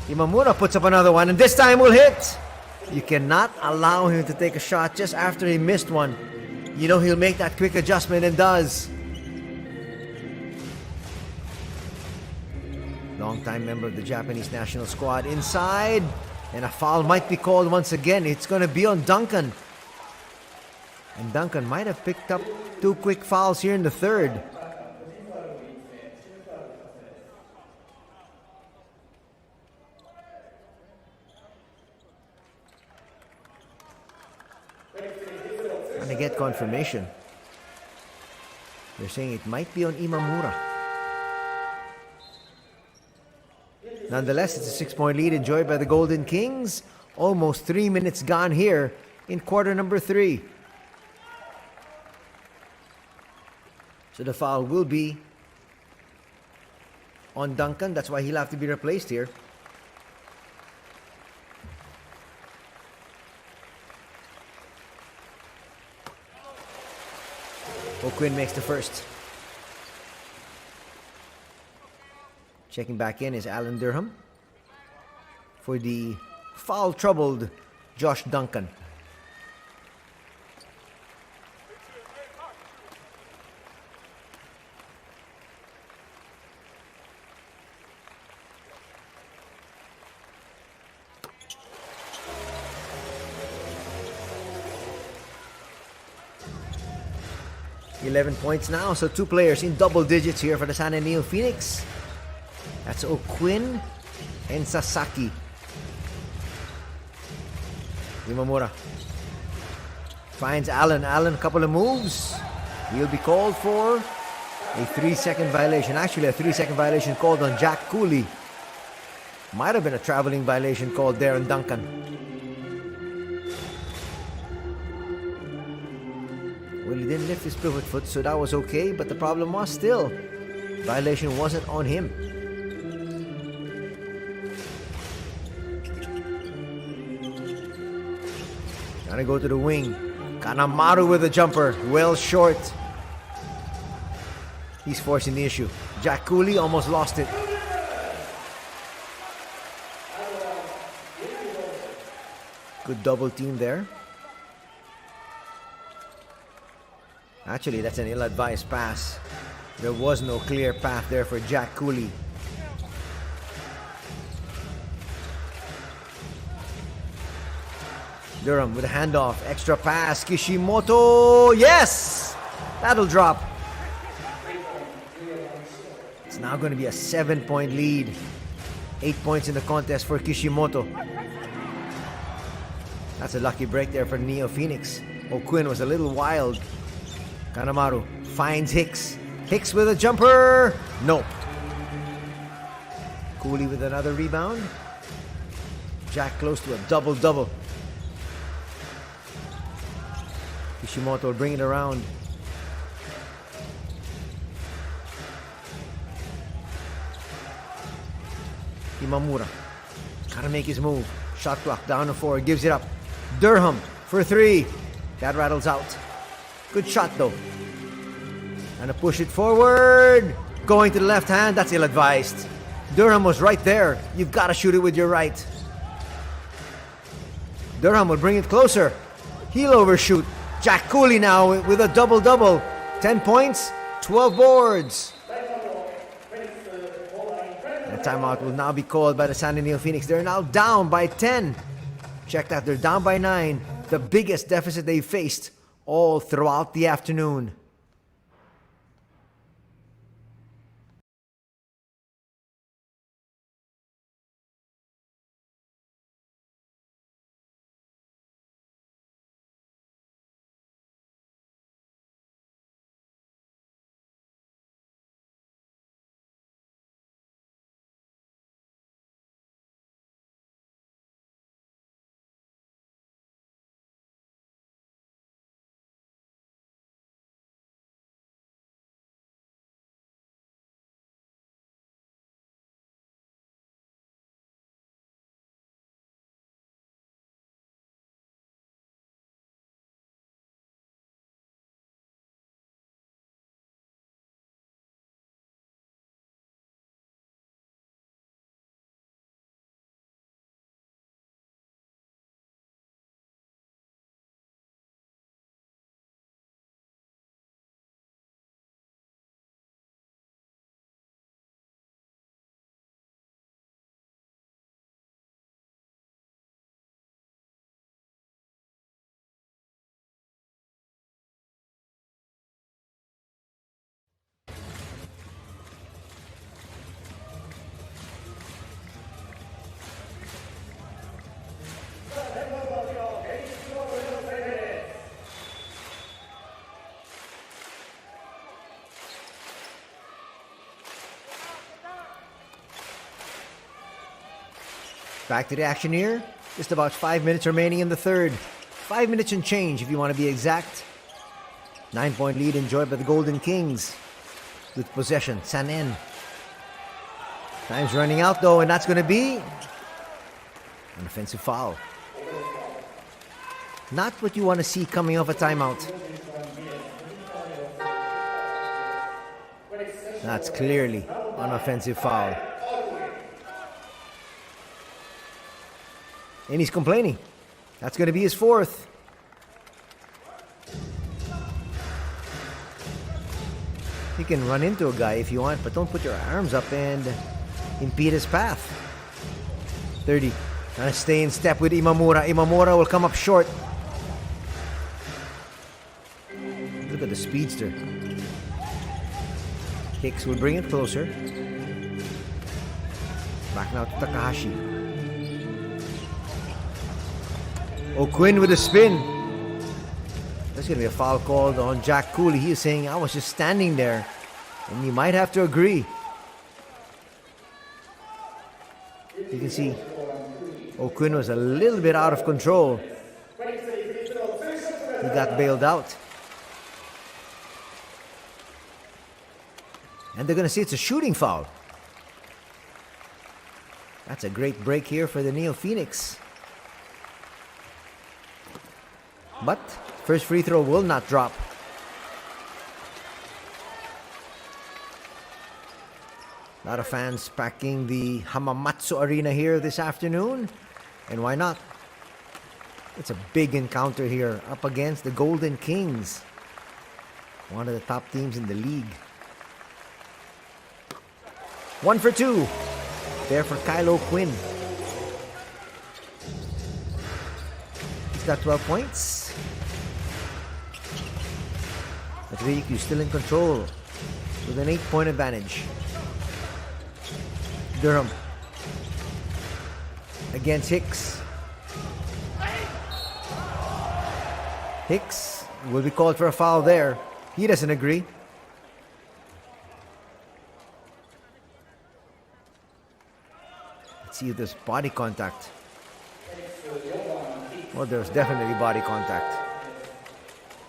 Imamura puts up another one, and this time will hit. You cannot allow him to take a shot just after he missed one. You know he'll make that quick adjustment, and does. Long-time member of the Japanese national squad inside. And a foul might be called once again. It's going to be on Duncan. And Duncan might have picked up 2 quick fouls here in the third. To get confirmation. They're saying it might be on Imamura. Nonetheless, it's a 6-point lead enjoyed by the Golden Kings. Almost 3 minutes gone here in quarter number 3. So the foul will be on Duncan. That's why he'll have to be replaced here. O'Quinn makes the first. Checking back in is Alan Durham for the foul-troubled Josh Duncan. $11 points now, so 2 players in double digits here for the San NEOPHOENIX. That's O'Quinn and Sasaki. Imamura finds Allen. Allen, a couple of moves. He'll be called for a 3-second violation. Actually, a 3-second violation called on Jack Cooley. Might have been a traveling violation called there on Duncan. Well, he didn't lift his pivot foot, so that was okay. But the problem was still, violation wasn't on him. Gonna go to the wing. Kanamaru with a jumper. Well short. He's forcing the issue. Jack Cooley almost lost it. Good double team there. Actually, that's an ill-advised pass. There was no clear path there for Jack Cooley. Durham with a handoff. Extra pass. Kishimoto. Yes! That'll drop. It's now going to be a 7-point lead. 8 points in the contest for Kishimoto. That's a lucky break there for NEOPHOENIX. O'Quinn was a little wild. Kanamaru finds Hicks. Hicks with a jumper. Nope. Cooley with another rebound. Jack close to a double-double. Kishimoto will bring it around. Imamura. Gotta make his move. Shot clock down to 4. Gives it up. Durham for 3. That rattles out. Good shot though. And to push it forward. Going to the left hand. That's ill-advised. Durham was right there. You've got to shoot it with your right. Durham will bring it closer. He'll overshoot. Jack Cooley now with a double-double. 10 points, 12 boards. And a timeout will now be called by the San NEOPHOENIX. They're now down by 10. Check that, they're down by 9. The biggest deficit they've faced all throughout the afternoon. Back to the action here. Just about 5 minutes remaining in the third. 5 minutes and change if you want to be exact. 9-point lead enjoyed by the Golden Kings with possession. Sanen. Time's running out though, and that's going to be an offensive foul. Not what you want to see coming off a timeout. That's clearly an offensive foul. And he's complaining. That's going to be his fourth. You can run into a guy if you want, but don't put your arms up and impede his path. 30. Trying to stay in step with Imamura. Imamura will come up short. Look at the speedster. Hicks will bring it closer. Back now to Takahashi. O'Quinn with a spin. There's going to be a foul called on Jack Cooley. He is saying, I was just standing there. And you might have to agree. You can see O'Quinn was a little bit out of control. He got bailed out. And they're going to say it's a shooting foul. That's a great break here for the NEOPHOENIX. But first free throw will not drop. A lot of fans packing the Hamamatsu Arena here this afternoon. And why not? It's a big encounter here up against the Golden Kings. One of the top teams in the league. 1 for 2. There for Kyle O'Quinn. He's got 12 points. But RYUKYU still in control with an 8-point advantage. Durham against Hicks. Hicks will be called for a foul there. He doesn't agree. Let's see if there's body contact. Well, there's definitely body contact.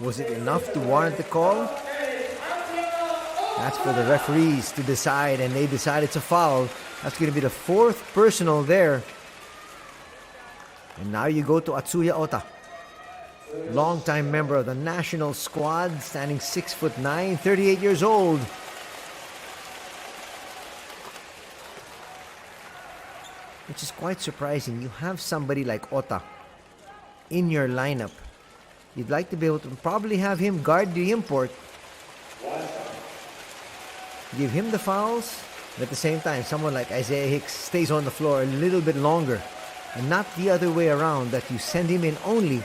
Was it enough to warrant the call? That's for the referees to decide, and they decide it's a foul. That's going to be the fourth personal there. And now you go to Atsuya Ota. Longtime member of the national squad, standing 6'9", 38 years old. Which is quite surprising. You have somebody like Ota in your lineup. You'd like to be able to probably have him guard the import. Give him the fouls, but at the same time, someone like Isaiah Hicks stays on the floor a little bit longer. And not the other way around, that you send him in only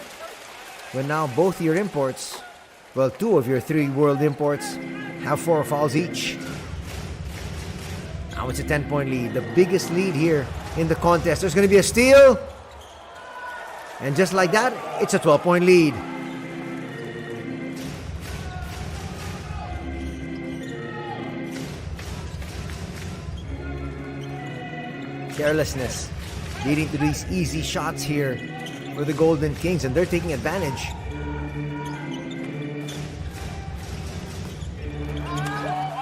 when now both your imports, well, 2 of your 3 world imports, have 4 fouls each. Now it's a 10-point lead, the biggest lead here in the contest. There's going to be a steal. And just like that, it's a 12-point lead. Carelessness leading to these easy shots here for the Golden Kings, and they're taking advantage.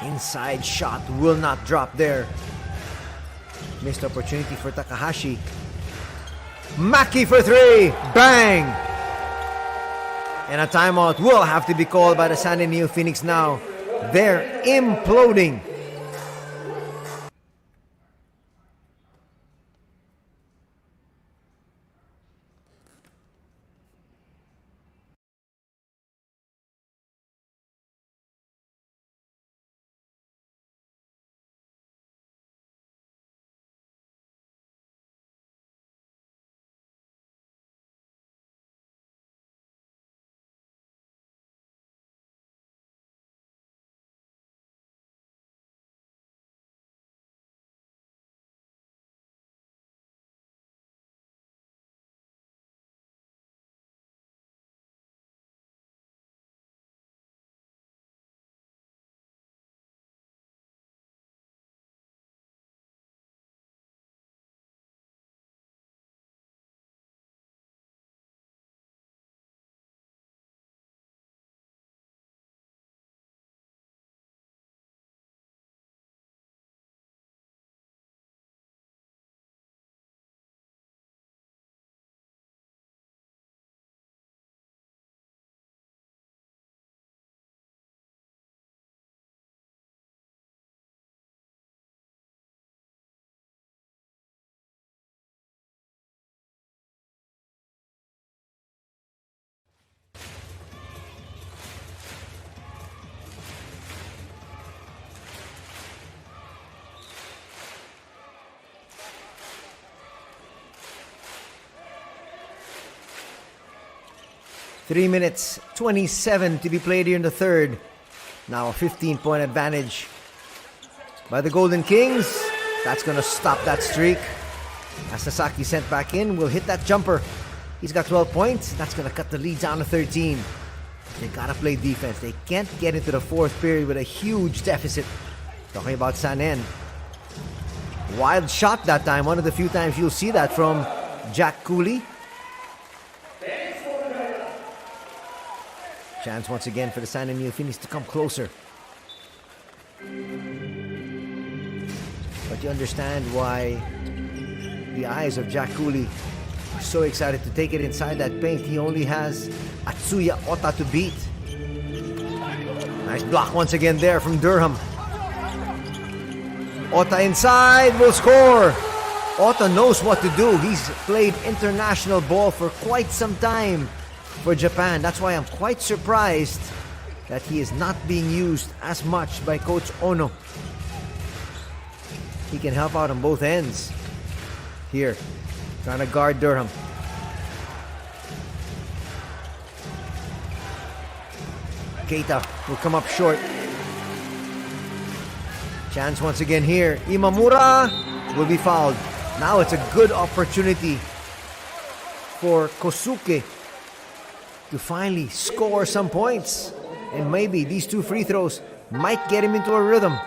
Inside shot will not drop there. Missed opportunity for Takahashi. Maki for 3. Bang! And a timeout will have to be called by the San NEOPHOENIX now. They're imploding. 3 minutes, 27 to be played here in the third. Now a 15-point advantage by the Golden Kings. That's going to stop that streak. As Sasaki sent back in, will hit that jumper. He's got 12 points. That's going to cut the lead down to 13. They got to play defense. They can't get into the fourth period with a huge deficit. Talking about Sanen. Wild shot that time. One of the few times you'll see that from Jack Cooley. Chance once again for the San NEOPHOENIX to come closer. But you understand why the eyes of Jack Cooley are so excited to take it inside that paint. He only has Atsuya Ota to beat. Nice block once again there from Durham. Ota inside, will score. Ota knows what to do. He's played international ball for quite some time for Japan. That's why I'm quite surprised that he is not being used as much by Coach Ono. He can help out on both ends. Here, trying to guard Durham. Keita will come up short. Chance once again here. Imamura will be fouled. Now it's a good opportunity for Kosuke to finally score some points. And maybe these two free throws might get him into a rhythm.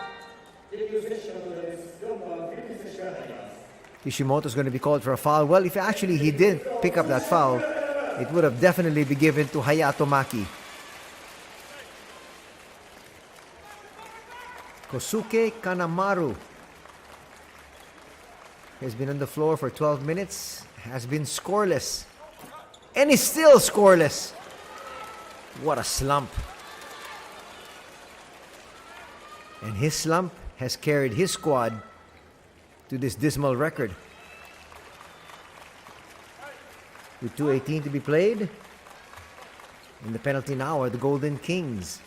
Kishimoto's going to be called for a foul. Well, if actually he did pick up that foul, it would have definitely been given to Hayato Maki. Kosuke Kanamaru has been on the floor for 12 minutes, has been scoreless, and is still scoreless. What a slump. And his slump has carried his squad to this dismal record. With 2:18 to be played, in the penalty now are the Golden Kings.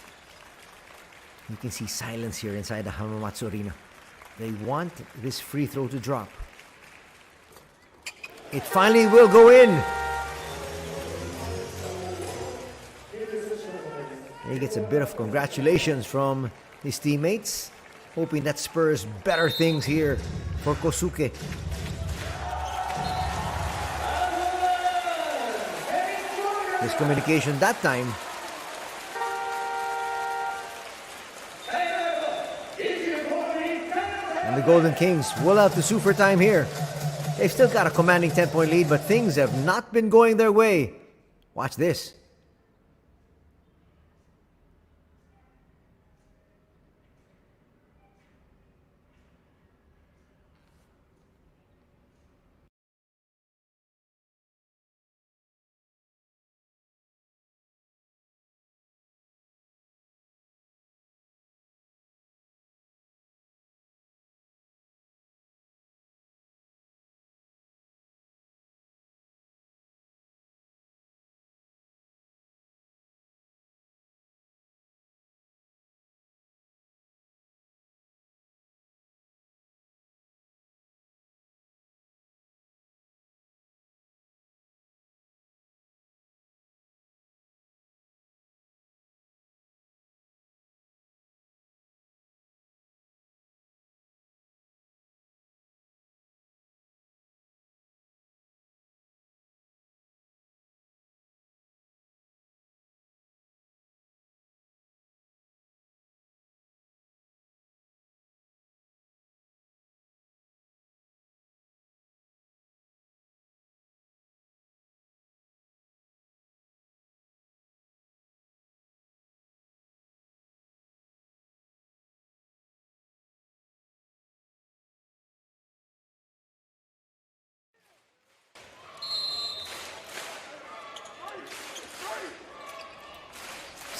You can see silence here inside the Hamamatsu Arena. They want this free throw to drop. It finally will go in. He gets a bit of congratulations from his teammates, hoping that spurs better things here for Kosuke. Miscommunication that time. And the Golden Kings will have to sue for time here. They've still got a commanding 10-point lead, but things have not been going their way. Watch this.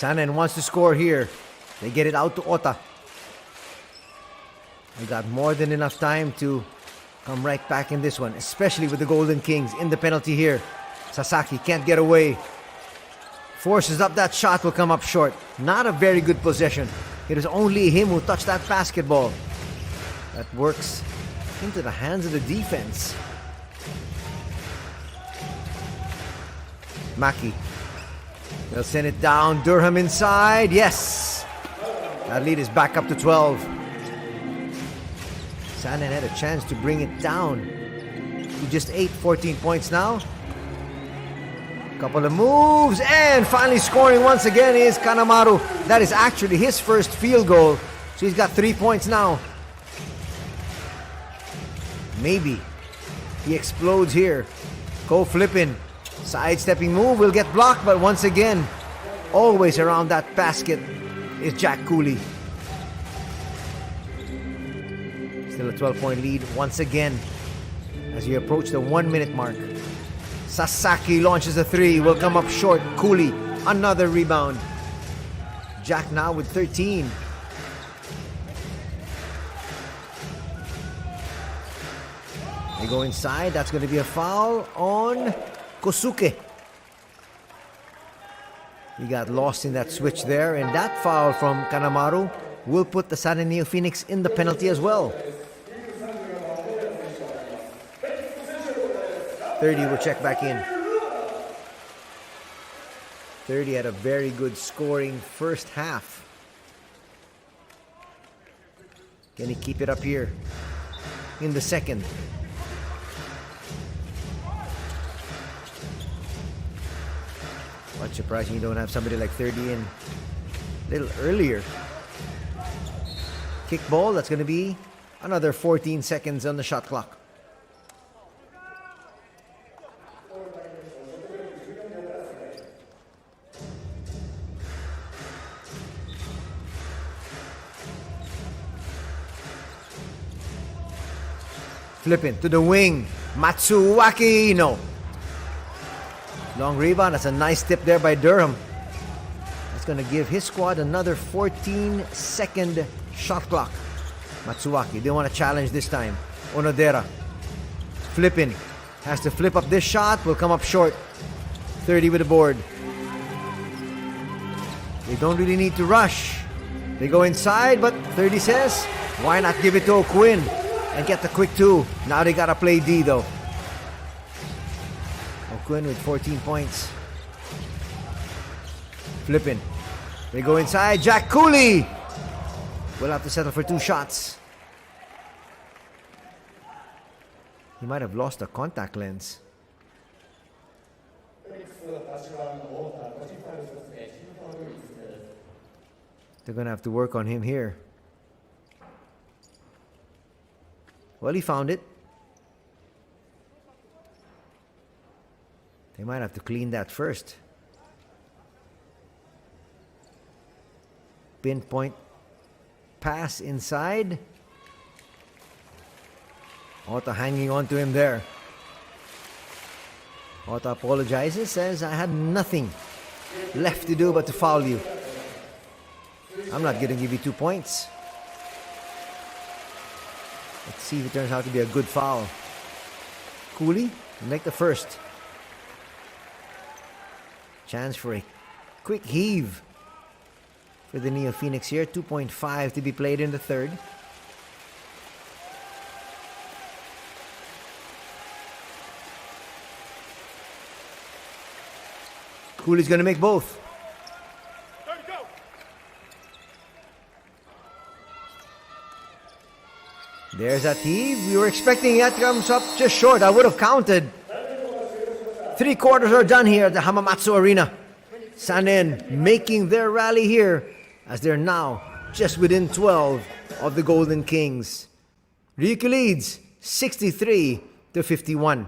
Sanen wants to score here. They get it out to Ota. They got more than enough time to come right back in this one, especially with the Golden Kings in the penalty here. Sasaki can't get away. Forces up that shot, will come up short. Not a very good possession. It is only him who touched that basketball. That works into the hands of the defense. Maki They'll send it down. Durham inside. Yes. That lead is back up to 12. Sandin had a chance to bring it down to just 8, 14 points now. Couple of moves, and finally scoring once again is Kanemaru. That is actually his first field goal. So he's got 3 points now. Maybe he explodes here. Go flipping. Sidestepping move will get blocked, but once again, always around that basket is Jack Cooley. Still a 12-point lead once again as you approach the 1-minute mark. Sasaki launches a 3, will come up short. Cooley, another rebound. Jack now with 13. They go inside, that's going to be a foul on Kosuke. He got lost in that switch there, and that foul from Kanemaru will put the San NEOPHOENIX in the penalty as well. 30 will check back in. 30 had a very good scoring first half. Can he keep it up here in the second? What's surprising you don't have somebody like 30 in a little earlier. Kick ball, that's going to be another 14 seconds on the shot clock. Flipping to the wing. Matsuwaki, no. Long rebound. That's a nice tip there by Durham. That's going to give his squad another 14-second shot clock. Matsuwaki didn't want to challenge this time. Onodera. Flipping. Has to flip up this shot. Will come up short. 30 with the board. They don't really need to rush. They go inside, but 30 says, why not give it to O'Quinn and get the quick 2? Now they got to play D though. O'Quinn with 14 points. Flipping. They go inside. Jack Cooley will have to settle for 2 shots. He might have lost a contact lens. They're going to have to work on him here. Well, he found it. They might have to clean that first. Pinpoint pass inside. Ota hanging on to him there. Ota apologizes, says, I had nothing left to do but to foul you. I'm not going to give you 2 points. Let's see if it turns out to be a good foul. Cooley will make the first. Chance for a quick heave for the NEOPHOENIX here. 2.5 to be played in the third. Cooley's going to make both. There's that heave. We were expecting that comes up just short. I would have counted. 3 quarters are done here at the Hamamatsu Arena. Sanin making their rally here as they're now just within 12 of the Golden Kings. RYUKYU leads 63-51.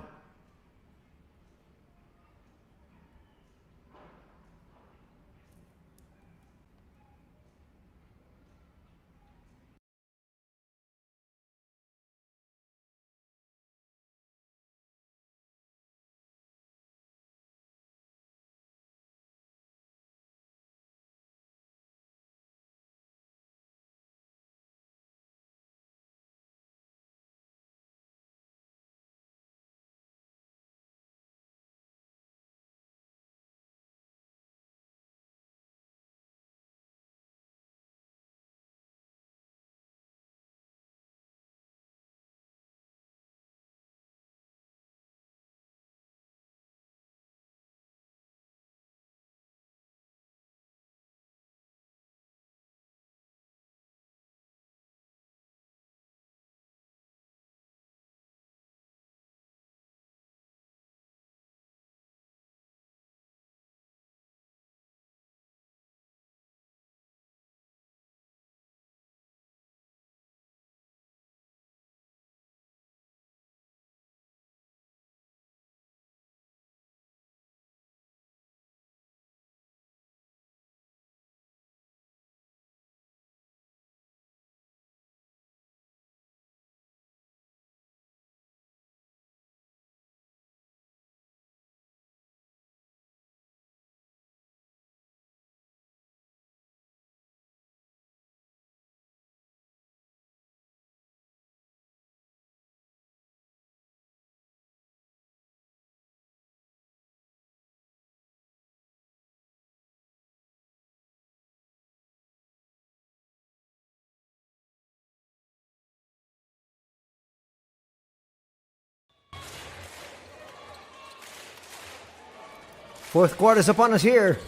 Fourth quarter's upon us here.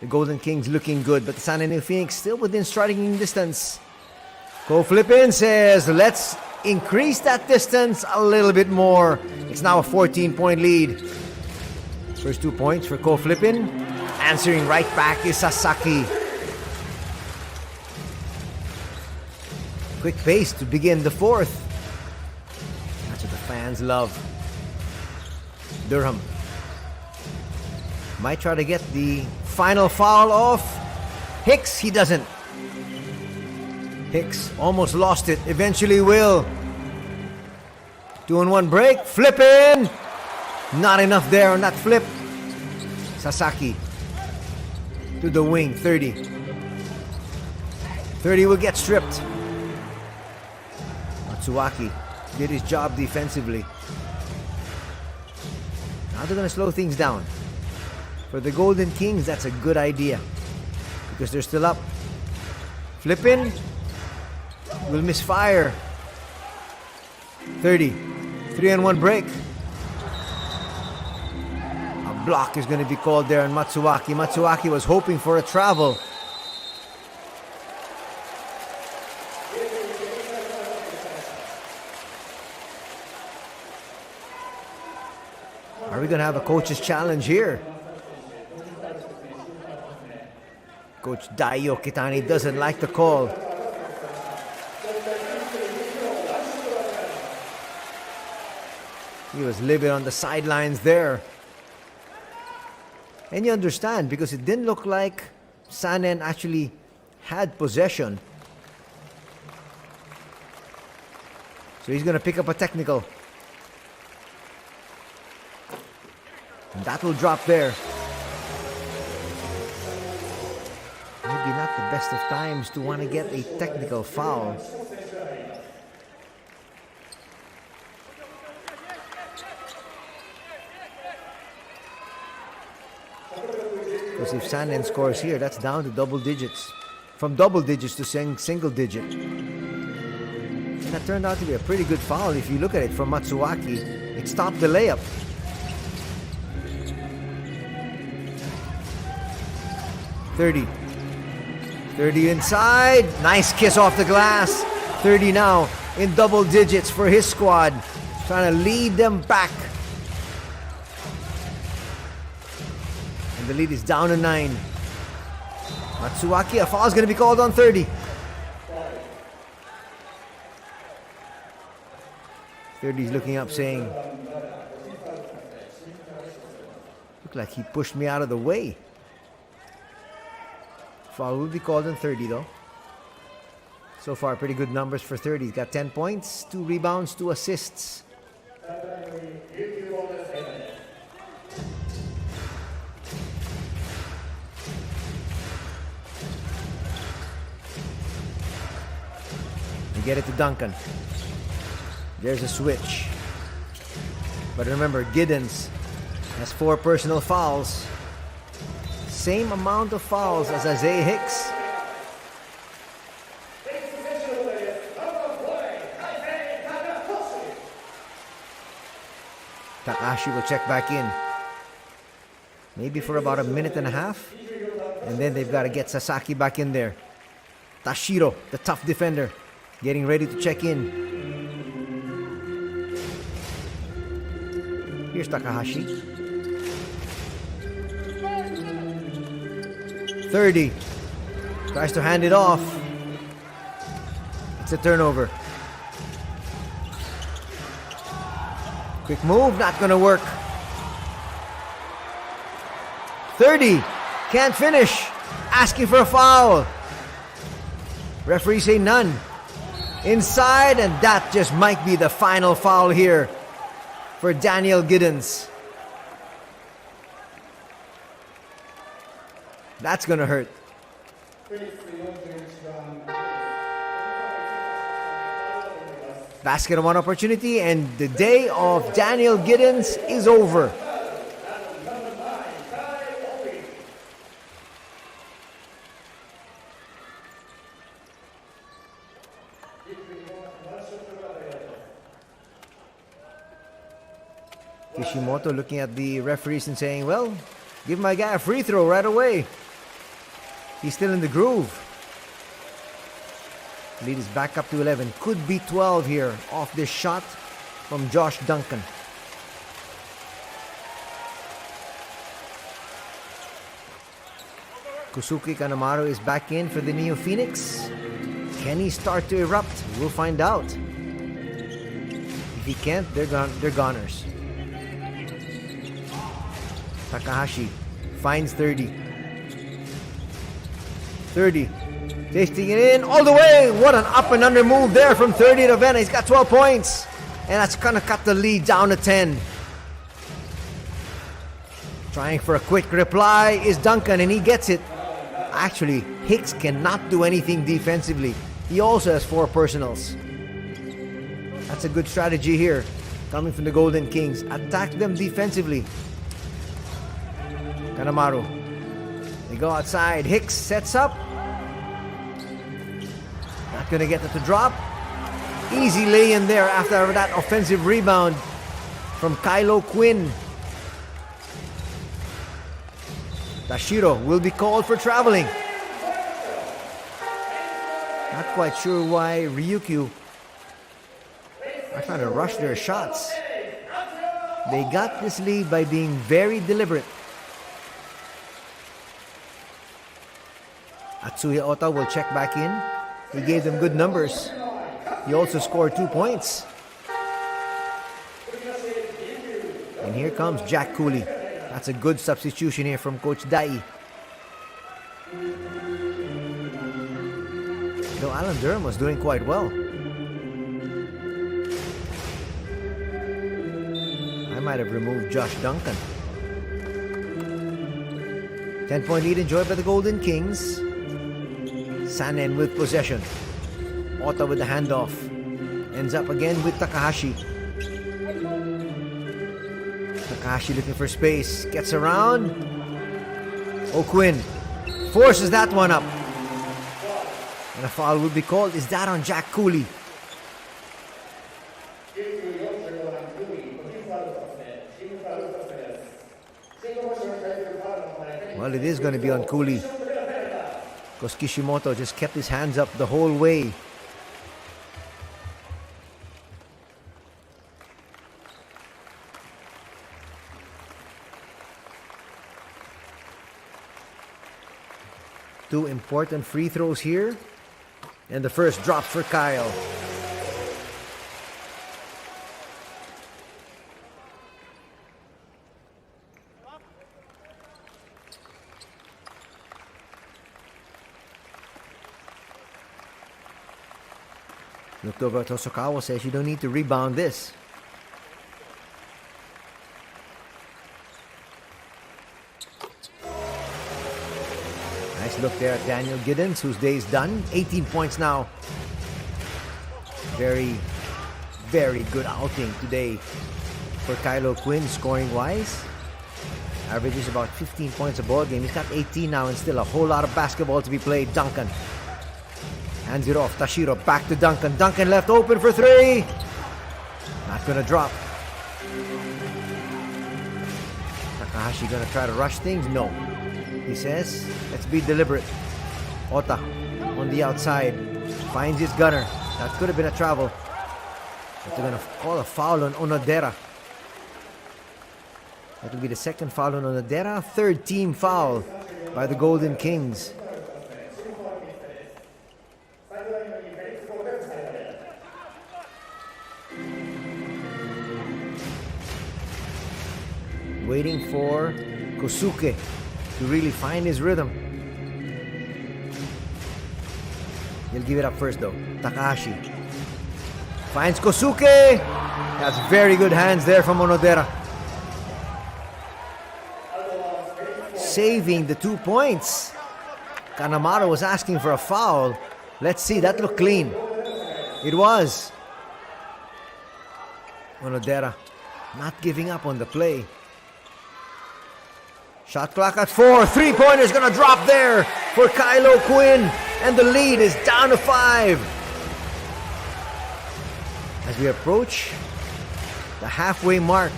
The Golden Kings looking good, but the San NEOPHOENIX still within striking distance. Ko-Flip-In says, let's increase that distance a little bit more. It's now a 14-point lead. First 2 points for Ko-Flip-In. Answering right back is Sasaki. Quick pace to begin the fourth. That's what the fans love. Durham might try to get the final foul off. Hicks, he doesn't. Hicks almost lost it, eventually will. 2-on-1 break, flip in. Not enough there on that flip. Sasaki to the wing, 30. 30 will get stripped. Matsuaki did his job defensively. Now they're going to slow things down. For the Golden Kings, that's a good idea because they're still up. Flip-in will misfire. 30. 3-on-1 break. A block is going to be called there on Matsuaki. Matsuaki was hoping for a travel. Are we going to have a coach's challenge here? Coach Daio Kitani doesn't like the call. He was livid on the sidelines there. And you understand because it didn't look like Sanen actually had possession. So he's going to pick up a technical. And that will drop there. Maybe not the best of times to want to get a technical foul. Because if Sanen scores here, that's down to double digits. From double digits to single digit. And that turned out to be a pretty good foul if you look at it from Matsuaki. It stopped the layup. 30. 30 inside. Nice kiss off the glass. 30 now in double digits for his squad. Trying to lead them back. And the lead is down to 9. Matsuaki, a foul is going to be called on 30. 30 is looking up saying, look like he pushed me out of the way. Foul will be called on 30 though. So far, pretty good numbers for 30. He's got 10 points, 2 rebounds, 2 assists. We get it to Duncan. There's a switch. But remember, Giddens has 4 personal fouls. Same amount of fouls as Isaiah Hicks. Takahashi will check back in. Maybe for about a minute and a half. And then they've got to get Sasaki back in there. Tashiro, the tough defender, getting ready to check in. Here's Takahashi. 30. Tries to hand it off. It's a turnover. Quick move, not gonna work. 30. Can't finish. Asking for a foul. Referees say none. Inside, and that just might be the final foul here for Daniel Giddens. That's gonna hurt. Basket on one opportunity, and the day of Daniel Giddens is over. Kishimoto looking at the referees and saying, well, give my guy a free throw right away. He's still in the groove. Lead is back up to 11. Could be 12 here off this shot from Josh Duncan. Kosuke Kanemaru is back in for the NEOPHOENIX. Can he start to erupt? We'll find out. If he can't, they're goners. Takahashi finds 30. 30. Tasting it in all the way. What an up and under move there from 30 to Vena. He's got 12 points. And that's going to cut the lead down to 10. Trying for a quick reply is Duncan, and he gets it. Actually, Hicks cannot do anything defensively. He also has 4 personals. That's a good strategy here, coming from the Golden Kings. Attack them defensively. Kanemaru. They go outside. Hicks sets up. Not gonna get it to drop. Easy lay in there after that offensive rebound from Kylo Quinn. Tashiro will be called for traveling. Not quite sure why Ryukyu are trying to rush their shots. They got this lead by being very deliberate. Atsuya Ota will check back in. He gave them good numbers. He also scored 2 points. And here comes Jack Cooley. That's a good substitution here from Coach Dai. Though Alan Durham was doing quite well. I might have removed Josh Duncan. 10-point lead enjoyed by the Golden Kings. Sanen with possession. Ota with the handoff. Ends up again with Takahashi. Takahashi looking for space. Gets around. O'Quinn forces that one up. And a foul will be called. Is that on Jack Cooley? Well, it is going to be on Cooley. Because Kishimoto just kept his hands up the whole way. Two important free throws here. And the first drops for Kyle. Looked over at Hosokawa, says you don't need to rebound this. Nice look there at Daniel Giddens, whose day is done. 18 points now. Very, very good outing today for Kylo Quinn, scoring-wise. Averages about 15 points a ball game. He's got 18 now and still a whole lot of basketball to be played. Duncan hands it off. Tashiro back to Duncan. Duncan left open for 3. Not gonna drop. Takahashi gonna try to rush things? No. He says, let's be deliberate. Ota on the outside. Finds his gunner. That could have been a travel. But they're gonna call a foul on Onodera. That will be the second foul on Onodera. Third team foul by the Golden Kings. Waiting for Kosuke to really find his rhythm. He'll give it up first though. Takahashi finds Kosuke. That's very good hands there from Onodera. Saving the 2 points. Kanemaru was asking for a foul. Let's see, that looked clean. It was. Onodera not giving up on the play. Shot clock at 4. 3-pointer's gonna drop there for Kylo Quinn. And the lead is down to 5. As we approach the halfway mark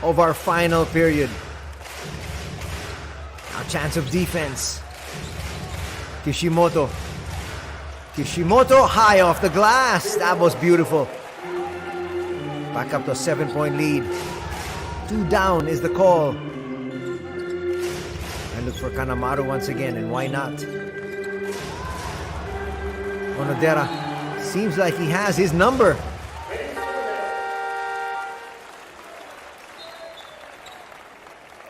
of our final period. Now chance of defense. Kishimoto. Kishimoto high off the glass. That was beautiful. Back up to a 7-point lead. 2 down is the call. And look for Kanemaru once again, and why not? Onodera seems like he has his number.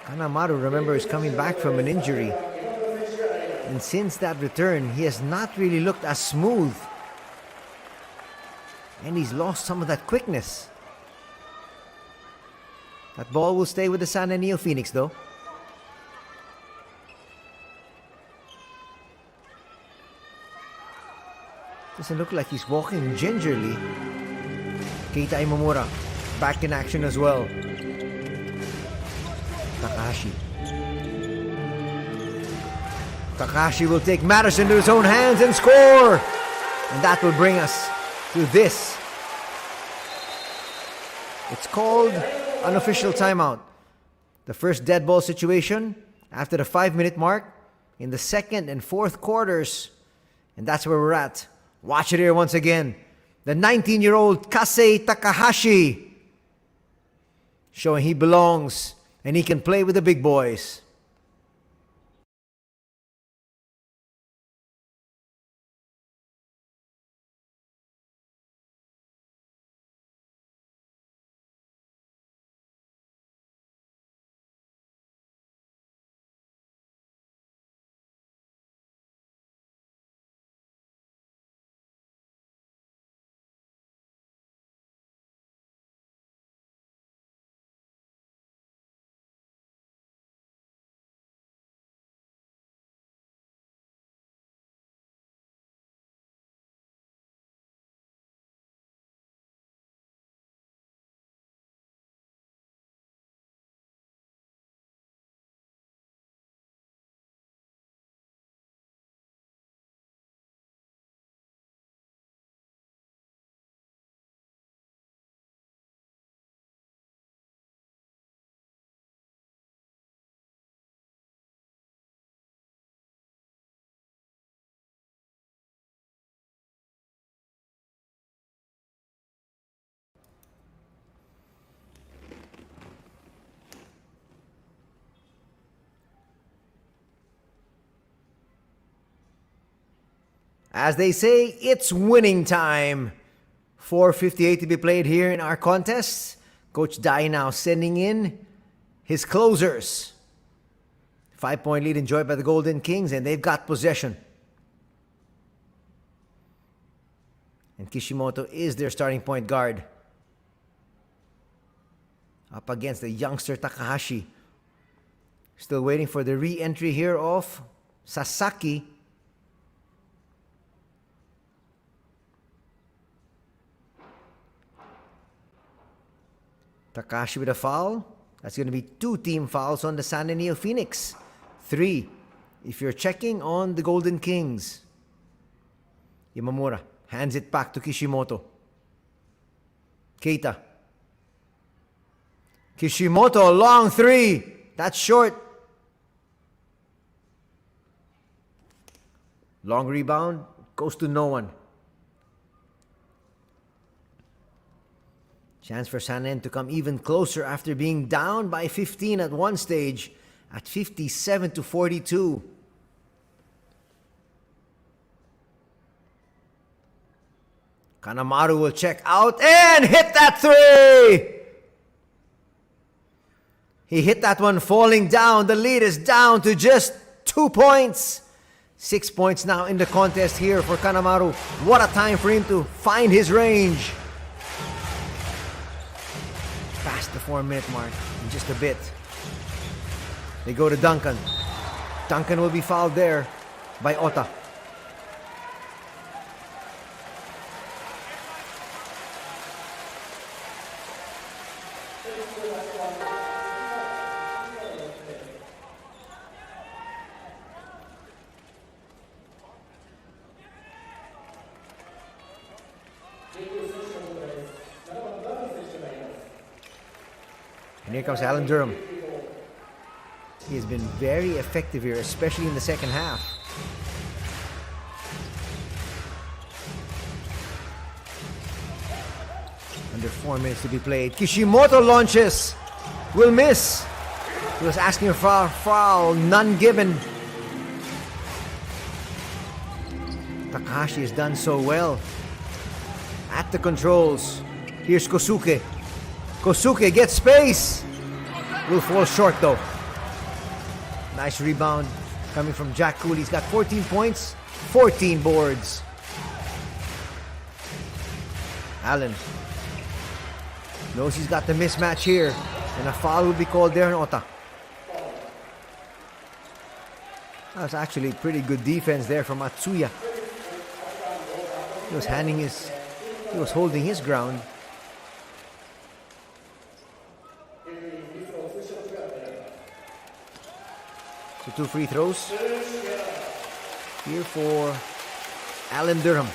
Kanemaru, remember, is coming back from an injury. And since that return, he has not really looked as smooth. And he's lost some of that quickness. That ball will stay with the Sana NEOPHOENIX though. Doesn't look like he's walking gingerly. Keita Imamura back in action as well. Takahashi. Takahashi will take matters into his own hands and score! And that will bring us to this. It's called an official timeout. The first dead ball situation after the 5-minute mark in the second and fourth quarters. And that's where we're at. Watch it here once again. The 19-year-old Kasei Takahashi showing he belongs and he can play with the big boys. As they say, it's winning time. 4:58 to be played here in our contest. Coach Dai now sending in his closers. 5-point lead enjoyed by the Golden Kings, and they've got possession. And Kishimoto is their starting point guard. Up against the youngster Takahashi. Still waiting for the re-entry here of Sasaki. Takahashi with a foul. That's going to be 2 team fouls on the Sana NEOPHOENIX. 3 if you're checking on the Golden Kings. Imamura hands it back to Kishimoto. Keita. Kishimoto, long 3. That's short. Long rebound. Goes to no one. Chance for Sanen to come even closer after being down by 15 at one stage at 57-42. Kanemaru will check out and hit that 3! He hit that one falling down. The lead is down to just 2 points. 6 points now in the contest here for Kanemaru. What a time for him to find his range. Past the 4-minute mark in just a bit. They go to Duncan. Duncan will be fouled there by Ota. And here comes Alan Durham. He has been very effective here, especially in the second half. Under 4 minutes to be played. Kishimoto launches. Will miss. He was asking for a foul. None given. Takahashi has done so well. At the controls. Here's Kosuke. Kosuke gets space. Will fall short though. Nice rebound coming from Jack Cooley. He's got 14 points, 14 boards. Allen knows he's got the mismatch here, and a foul will be called there on Ota. That was actually pretty good defense there from Atsuya. He was holding his ground. So 2 free throws here for Alan Durham,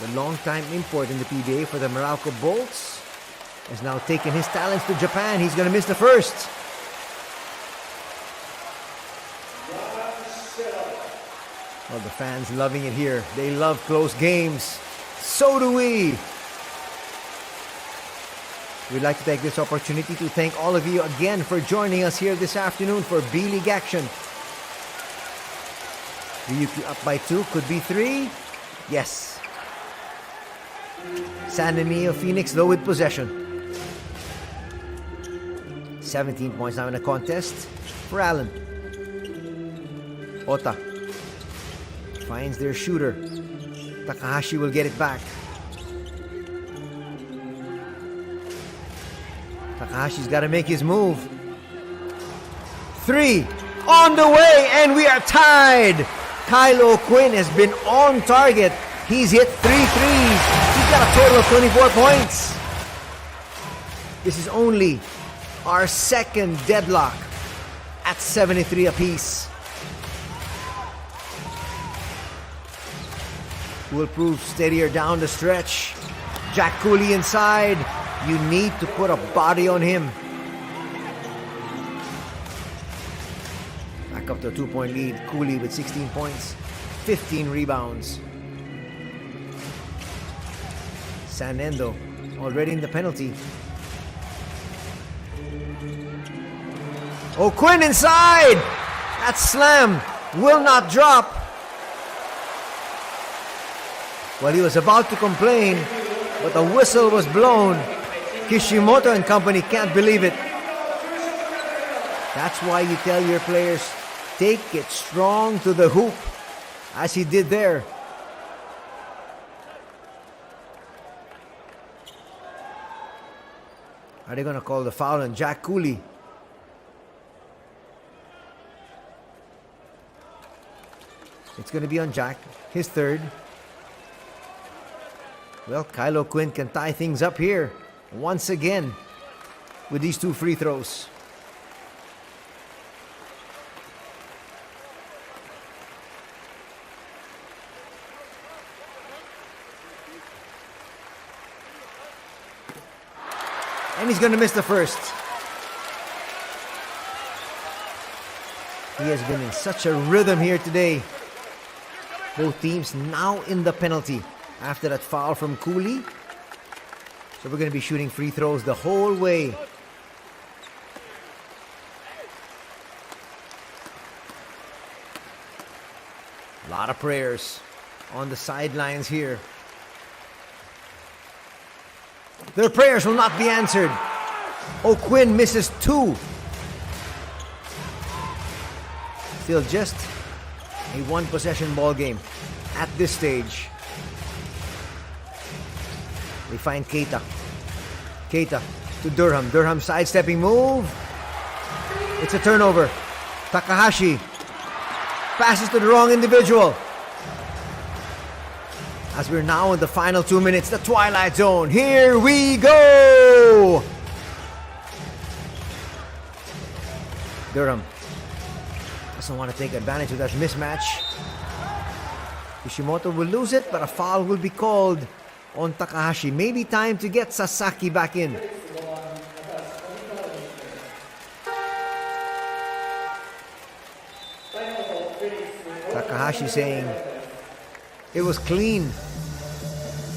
the long-time import in the PBA for the Meralco Bolts. Has now taken his talents to Japan. He's going to miss the first. Well, the fans loving it here. They love close games. So do we. We'd like to take this opportunity to thank all of you again for joining us here this afternoon for B.LEAGUE action. RYUKYU up by 2, could be 3. Yes. San NEOPHOENIX though with possession. 17 points now in the contest for Allen. Ota finds their shooter. Takahashi will get it back. Takahashi's got to make his move. 3 on the way, and we are tied. Kylo Quinn has been on target. He's hit 3 threes. He's got a total of 24 points. This is only our second deadlock at 73 apiece. Will prove steadier down the stretch. Jack Cooley inside. You need to put a body on him. Back up to a 2-point lead. Cooley with 16 points, 15 rebounds. Sanendo already in the penalty. Oh, Quinn inside! That slam will not drop. Well, he was about to complain, but the whistle was blown. Kishimoto and company can't believe it. That's why you tell your players, take it strong to the hoop, as he did there. Are they going to call the foul on Jack Cooley? It's going to be on Jack, his third. Well, Kylo Quinn can tie things up here once again with these 2 free throws. And he's going to miss the first. He has been in such a rhythm here today. Both teams now in the penalty after that foul from Cooley. So we're going to be shooting free throws the whole way. A lot of prayers on the sidelines here. Their prayers will not be answered. O'Quinn misses 2. Still just a 1-possession ball game at this stage. We find Keita. Keita to Durham. Durham sidestepping move. It's a turnover. Takahashi passes to the wrong individual. As we're now in the final 2 minutes, the Twilight Zone. Here we go! Durham doesn't want to take advantage of that mismatch. Kishimoto will lose it, but a foul will be called on Takahashi. Maybe time to get Sasaki back in. Takahashi saying it was clean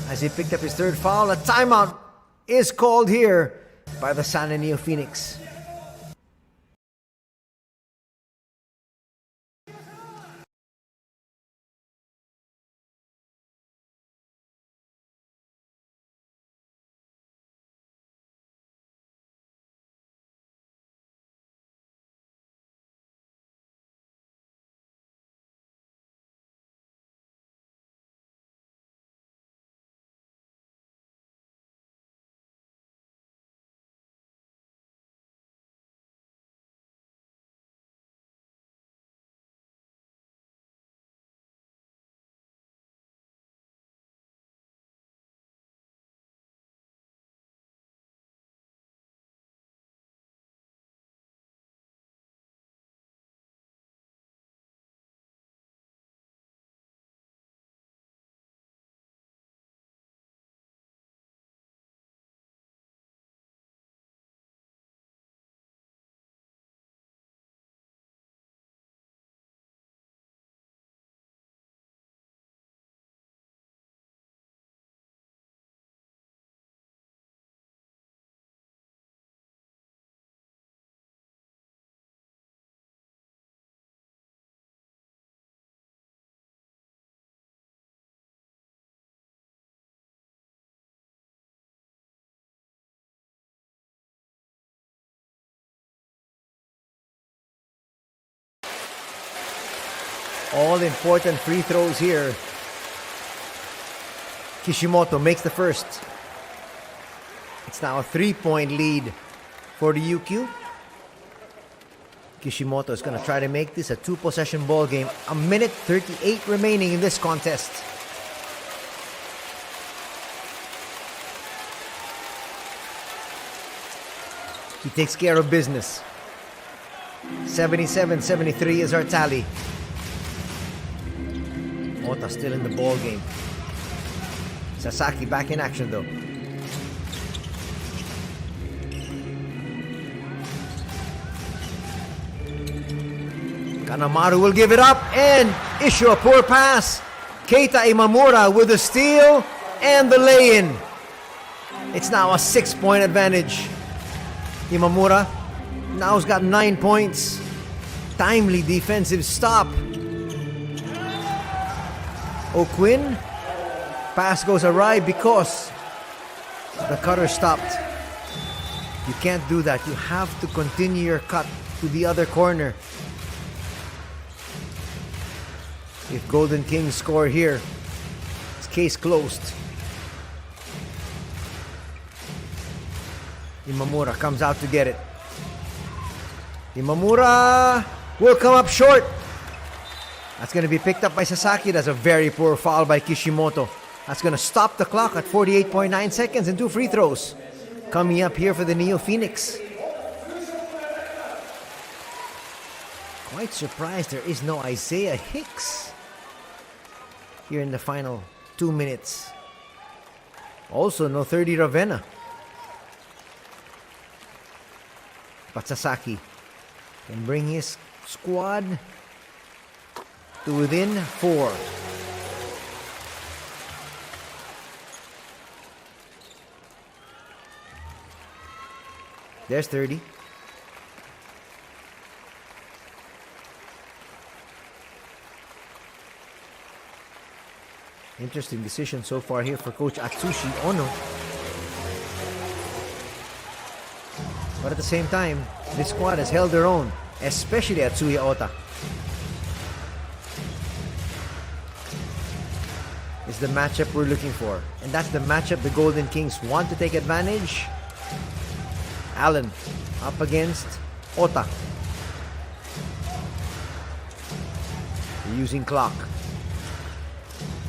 as he picked up his third foul. A timeout is called here by the San NEOPHOENIX. All important free throws here. Kishimoto makes the first. It's now a 3-point lead for the RYUKYU. Kishimoto is going to try to make this a 2-possession ball game. A minute 38 remaining in this contest. He takes care of business. 77-73 is our tally. Ota still in the ball game. Sasaki back in action though. Kanemaru will give it up and issue a poor pass. Keita Imamura with the steal and the lay-in. It's now a 6-point advantage. Imamura now's got 9 points. Timely defensive stop. O'Quinn, pass goes awry because the cutter stopped. You can't do that. You have to continue your cut to the other corner. If Golden Kings score here, it's case closed. Imamura comes out to get it. Imamura will come up short. That's going to be picked up by Sasaki. That's a very poor foul by Kishimoto. That's going to stop the clock at 48.9 seconds and 2 free throws. Coming up here for the NEOPHOENIX. Quite surprised there is no Isaiah Hicks here in the final 2 minutes. Also no 30 Ravenna. But Sasaki can bring his squad to within 4. There's 30. Interesting decision so far here for Coach Atsushi Ono. But at the same time, this squad has held their own, especially Atsuya Ota. Is the matchup we're looking for. And that's the matchup the Golden Kings want to take advantage. Allen up against Ota. They're using clock.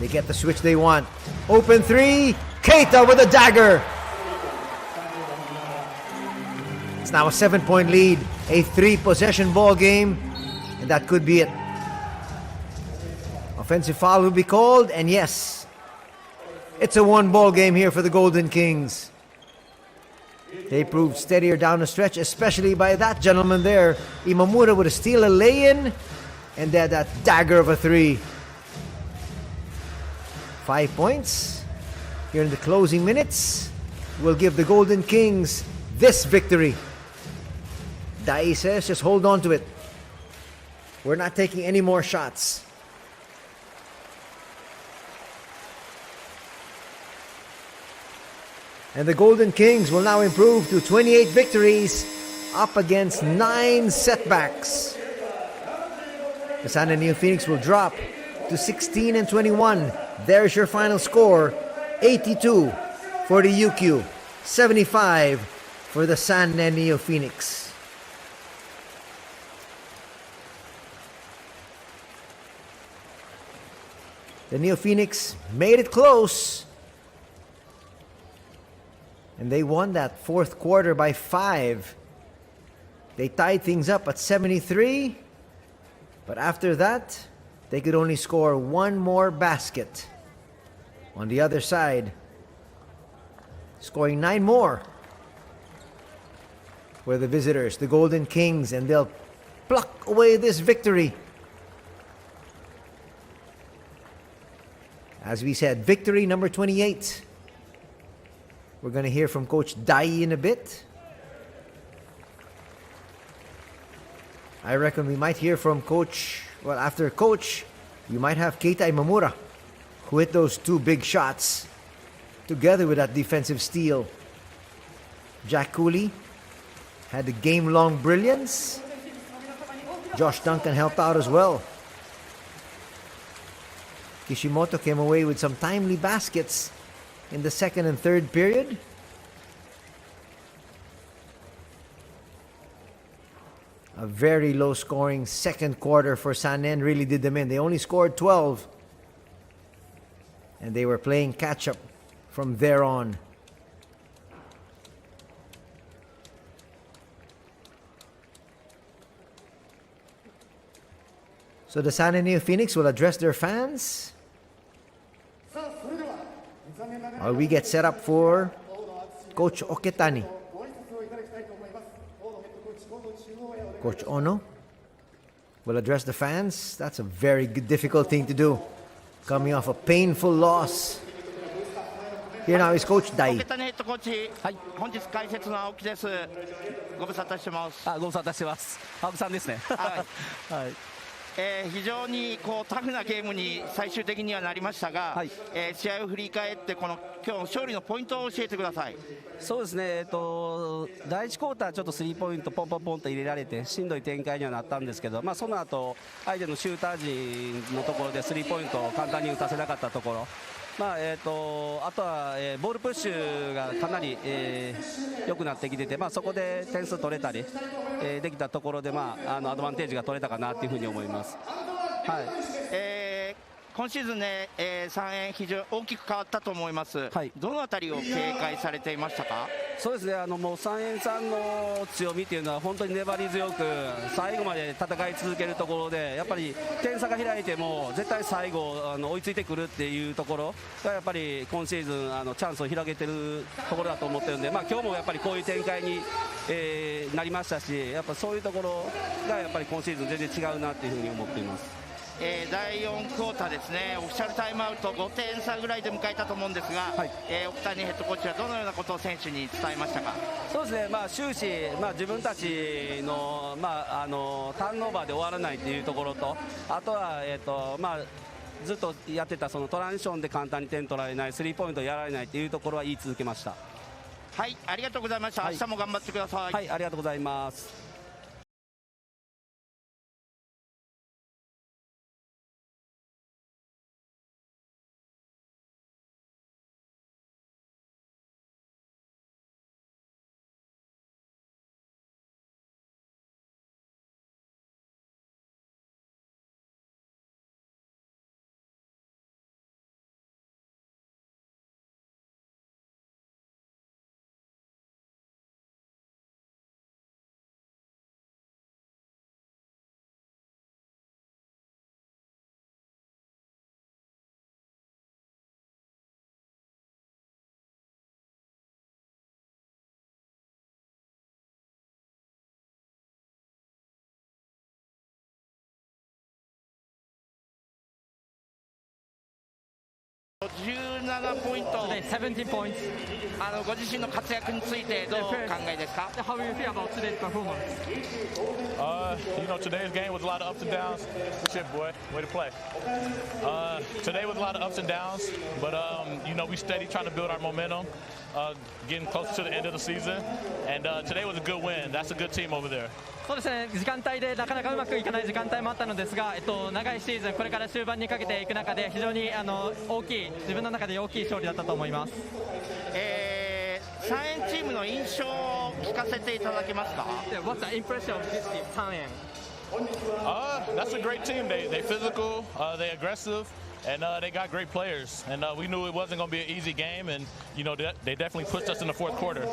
They get the switch they want. Open 3. Keita with a dagger. It's now a 7-point lead. A 3-possession ball game. And that could be it. Offensive foul will be called, and yes, it's a 1-ball game here for the Golden Kings. They proved steadier down the stretch, especially by that gentleman there. Imamura with a steal, a lay-in, And then that dagger of a 3. 5 points here in the closing minutes will give the Golden Kings this victory. Dai says, just hold on to it. We're not taking any more shots. And the Golden Kings will now improve to 28 victories up against 9 setbacks. The San NEOPHOENIX will drop to 16 and 21. There's your final score. 82 for the RYUKYU, 75 for the San NEOPHOENIX. The NEOPHOENIX made it close. And they won that fourth quarter by 5. They tied things up at 73. But after that, they could only score one more basket. On the other side, scoring 9 more were the visitors, the Golden Kings, and they'll pluck away this victory. As we said, victory number 28. We're going to hear from Coach Dai in a bit. I reckon we might hear from Coach, well, after Coach, you might have Keita Imamura, who hit those 2 big shots, together with that defensive steal. Jack Cooley had the game-long brilliance. Josh Duncan helped out as well. Kishimoto came away with some timely baskets in the second and third period. A very low-scoring second quarter for San N really did them in. They only scored 12. And they were playing catch-up from there on. So the San NEOPHOENIX will address their fans while we get set up for Coach Oketani. Coach Ono will address the fans. That's a very difficult thing to do, coming off a painful loss. Here now is Coach Dai. はい、本日解説の青木です。ご無沙汰してます。ご無沙汰してます。青木さんですね。はい。はい。非常にタフなゲームに最終的にはなりましたが、はい、試合を振り返って今日の勝利のポイントを教えてください。そうですね、第1クォーターちょっとスリーポイントポンポンポンと入れられてしんどい展開にはなったんですけど、その後相手のシューター陣のところでスリーポイントを簡単に打たせなかったところ、あとは、ボールプッシュがかなり良くなってきてて、そこで点数取れたり、できたところで、アドバンテージが取れたかなというふうに思います。はい。今シーズンね、3円非常に大きく変わったと思います、はい、どのあたりを警戒されていましたか？そうですね、もう3円さんの強みというのは本当に粘り強く最後まで戦い続けるところで、やっぱり点差が開いても絶対最後追いついてくるっていうところがやっぱり今シーズンチャンスを広げてるところだと思ってるんで、今日もやっぱりこういう展開に、なりましたし、やっぱそういうところがやっぱり今シーズン全然違うなというふうに思っています。第4クォーターですね、オフィシャルタイムアウト5点差ぐらいで迎えたと思うんですが、はい、奥谷ヘッドコーチはどのようなことを選手に伝えましたか？そうですね、終始、自分たちの、ターンオーバーで終わらないというところと、あとは、ずっとやってたそのトランジションで簡単に点取られない、スリーポイントやられないというところは言い続けました。はい、ありがとうございました。明日も頑張ってください。はい、ありがとうございます。17ポイント Today, 17 points. ご自身の活躍についてどうお考えですか？ How do you feel about today's performance? You know, today's game was a lot of ups and downs. Good shit, boy. Way to play. Today was a lot of ups and downs, but you know, we steady trying to build our momentum, getting close to the end of the season. And today was a good win. That's a good team over there. そうですね、時間帯でなかなかうまくいかない時間帯もあったのですが、長いシーズン、これから終盤にかけていく中で非常に大きい、自分の中で大きい勝利だったと思います。3円チームの印象を聞かせていただけますか？ What's the impression of this team, 3円? That's a great team. They physical, they aggressive, and they got great players. And we knew it wasn't going to be an easy game, and you know they definitely pushed us in the fourth quarter.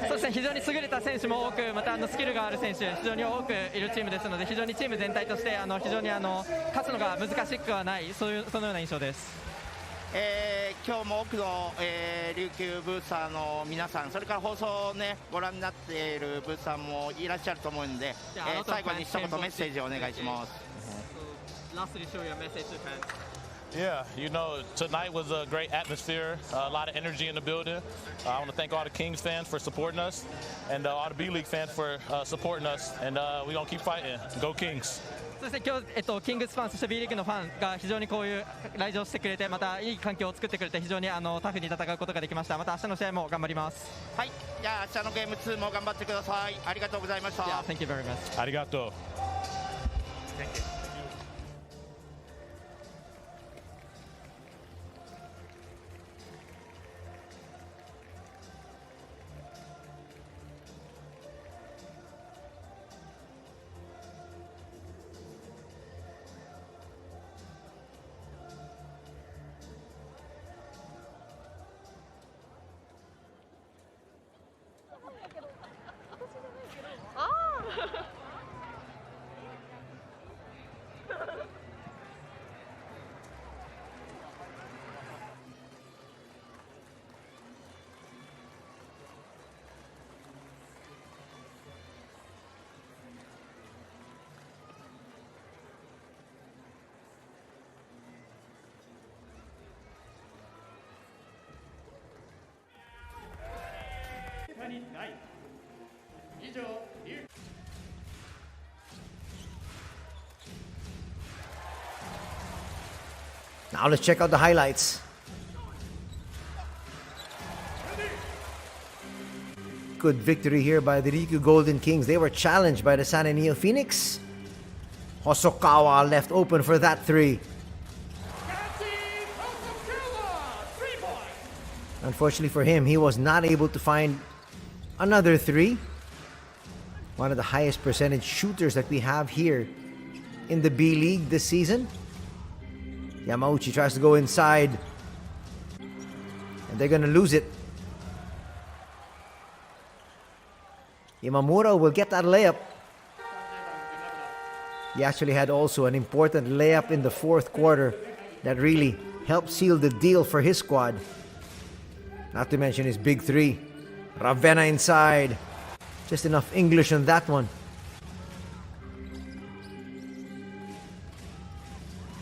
そうですね、非常に優れた選手も多く、またスキルがある選手、非常に多くいるチームですので、非常にチーム全体として非常に勝つのが難しくはない、そのような印象です。今日も多くの、琉球ブースターの皆さん、それから放送を、ね、ご覧になっているブースターもいらっしゃると思うので、最後に一言メッセージをお願いします。Lastly, show your message to fans. Yeah, you know, tonight was a great atmosphere, a lot of energy in the building. I want to thank all the Kings fans for supporting us, and all the B.LEAGUE fans for supporting us, and we're going to keep fighting. Go Kings! そして今日、キングスファン、そして B リーグのファンが非常にこういう来場してくれて、またいい環境を作ってくれて、非常にタフに戦うことができました。また明日の試合も頑張ります。はい、じゃあ明日のゲーム2も頑張ってください。ありがとうございました。Yeah, thank you very much. ありがとう。Now let's check out the highlights. Good victory here by the RYUKYU Golden Kings. They were challenged by the San NEOPHOENIX. Hosokawa left open for that three. Unfortunately for him, he was not able to find another three. One of the highest percentage shooters that we have here in the B League this season. Yamauchi tries to go inside, and they're gonna lose it. Imamura will get that layup. He actually had also an important layup in the fourth quarter that really helped seal the deal for his squad. Not to mention his big three. Ravenna inside. Just enough English on that one.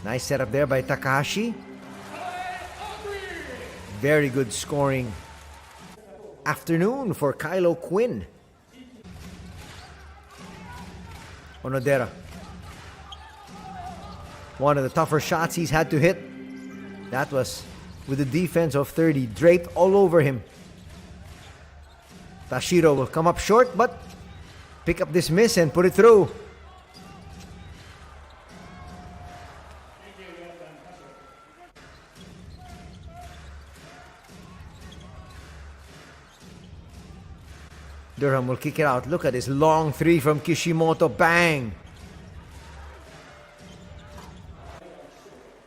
Nice setup there by Takahashi. Very good scoring afternoon for Kylo Quinn. Onodera. One of the tougher shots he's had to hit. That was with the defense of 30 draped all over him. Tashiro will come up short, but pick up this miss and put it through. Durham will kick it out. Look at this long three from Kishimoto. Bang!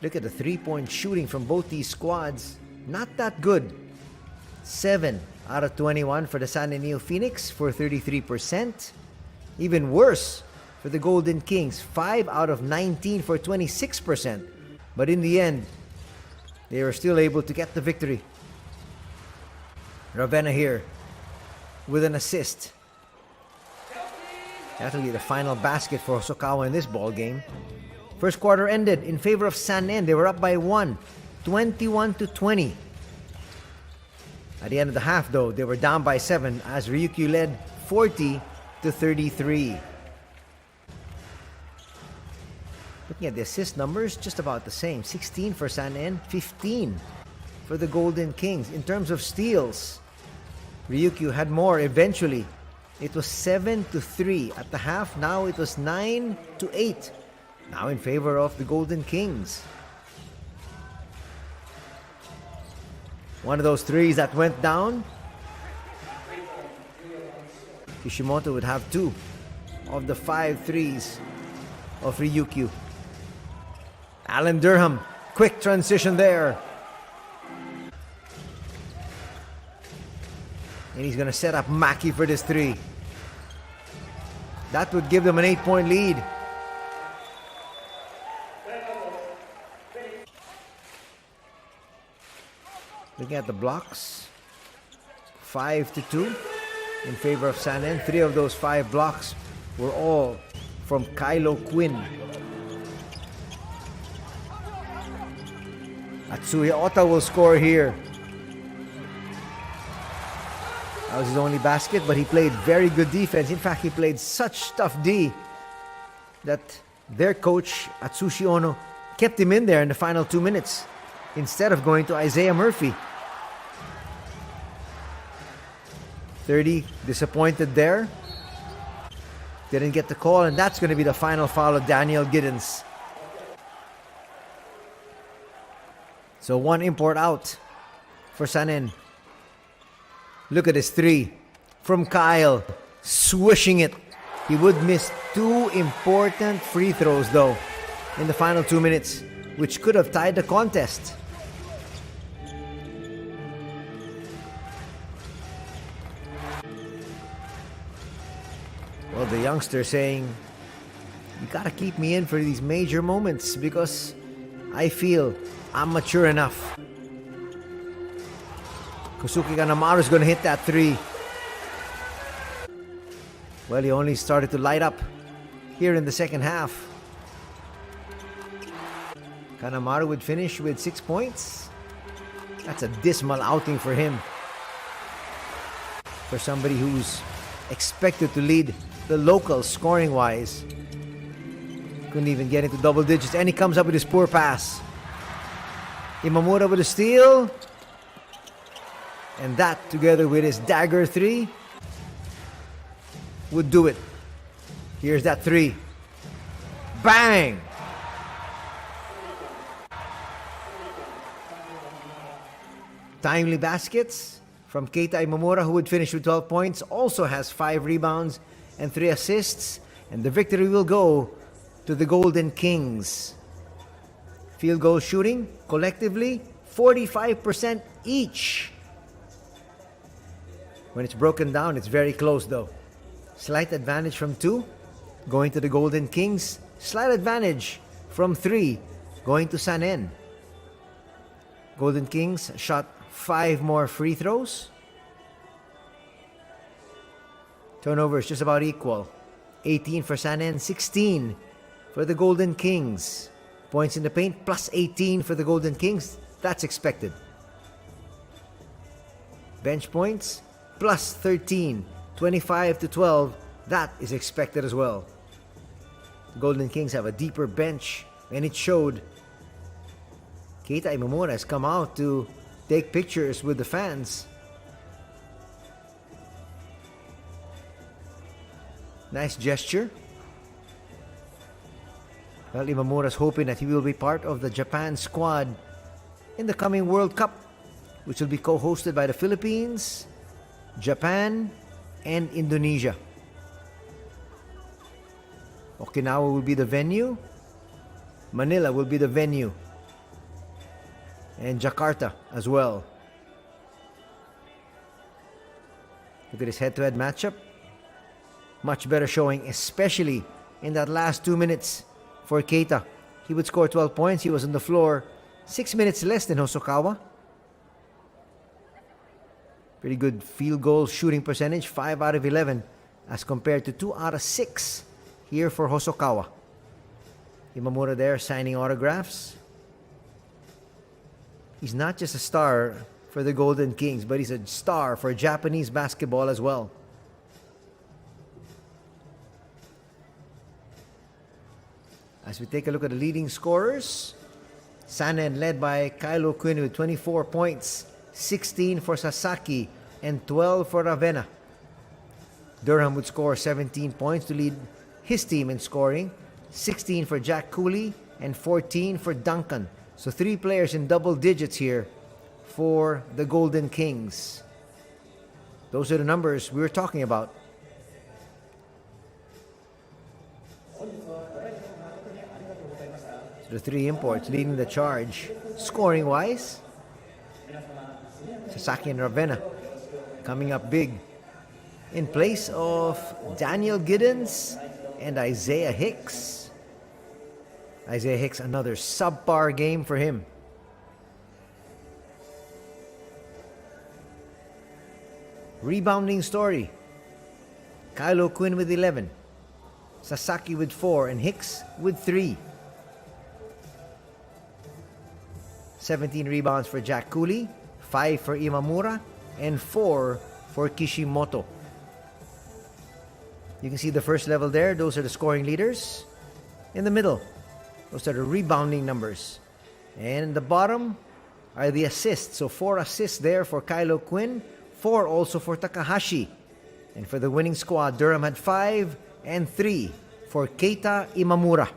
Look at the three-point shooting from both these squads. Not that good. 7 out of 21 for the San NEOPHOENIX for 33%. Even worse for the Golden Kings. 5 out of 19 for 26%. But in the end, they were still able to get the victory. Ravenna here with an assist. That'll be the final basket for Hosokawa in this ball game. First quarter ended in favor of San N. They were up by 1, 21-20. At the end of the half, though, they were down by 7 as RYUKYU led 40-33. Looking at the assist numbers, just about the same. 16 for Sanen, 15 for the Golden Kings. In terms of steals, RYUKYU had more eventually. It was 7-3 at the half. Now it was 9-8. Now in favor of the Golden Kings. One of those threes that went down. Kishimoto would have 2 of the 5 threes of RYUKYU. Alan Durham, quick transition there. And he's going to set up Maki for this 3. That would give them an 8-point lead. Looking at the blocks, 5-2 in favor of Sanen. 3 of those 5 blocks were all from Kylo Quinn. Atsuya Ota will score here. That was his only basket, but he played very good defense. In fact, he played such tough D that their coach, Atsushi Ono, kept him in there in the final 2 minutes instead of going to Isaiah Murphy. 30, disappointed there. Didn't get the call, and that's going to be the final foul of Daniel Giddens. So 1 import out for Sanen. Look at this 3 from Kyle, swishing it. He would miss 2 important free throws though in the final 2 minutes, which could have tied the contest. Well, the youngster saying, you gotta keep me in for these major moments because I feel I'm mature enough. Kosuke Kanemaru is going to hit that 3. Well, he only started to light up here in the second half. Kanemaru would finish with 6 points. That's a dismal outing for him. For somebody who's expected to lead the locals scoring-wise. Couldn't even get into double digits, and he comes up with his poor pass. Imamura with a steal. And that, together with his dagger 3, would do it. Here's that 3. Bang! Timely baskets from Keita Imamura, who would finish with 12 points. Also has 5 rebounds and 3 assists. And the victory will go to the Golden Kings. Field goal shooting, collectively, 45% each. When it's broken down, it's very close though. Slight advantage from 2, going to the Golden Kings. Slight advantage from 3, going to Sanen. Golden Kings shot 5 more free throws. Turnovers just about equal. 18 for Sanen, 16 for the Golden Kings. Points in the paint, plus 18 for the Golden Kings. That's expected. Bench points, plus 13, 25-12. That is expected as well. The Golden Kings have a deeper bench, and it showed. Keita Imamura has come out to take pictures with the fans. Nice gesture. Well, Imamura's hoping that he will be part of the Japan squad in the coming World Cup, which will be co-hosted by the Philippines, Japan, and Indonesia. Okinawa will be the venue. Manila will be the venue. And Jakarta as well. Look at his head-to-head matchup. Much better showing, especially in that last 2 minutes for Keita. He would score 12 points. He was on the floor 6 minutes less than Hosokawa. Pretty good field goal shooting percentage, 5 out of 11 as compared to 2 out of 6 here for Hosokawa. Imamura there signing autographs. He's not just a star for the Golden Kings, but he's a star for Japanese basketball as well. As we take a look at the leading scorers, Sanen led by Kylo Quinn with 24 points, 16 for Sasaki, and 12 for Ravenna. Durham would score 17 points to lead his team in scoring, 16 for Jack Cooley, and 14 for Duncan. So 3 players in double digits here for the Golden Kings. Those are the numbers we were talking about. So the 3 imports leading the charge. Scoring-wise, Sasaki and Ravenna coming up big. In place of Daniel Giddens and Isaiah Hicks. Isaiah Hicks, another subpar game for him. Rebounding story. Kylo Quinn with 11. Sasaki with 4 and Hicks with 3. 17 rebounds for Jack Cooley, 5 for Imamura, and 4 for Kishimoto. You can see the first level there. Those are the scoring leaders. In the middle, those are the rebounding numbers. And in the bottom are the assists. So 4 assists there for Kylo Quinn, 4 also for Takahashi. And for the winning squad, Durham had 5 and 3 for Keita Imamura.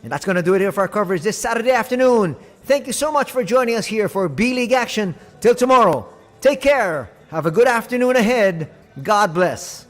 And that's going to do it here for our coverage this Saturday afternoon. Thank you so much for joining us here for B.LEAGUE action. Till tomorrow, take care. Have a good afternoon ahead. God bless.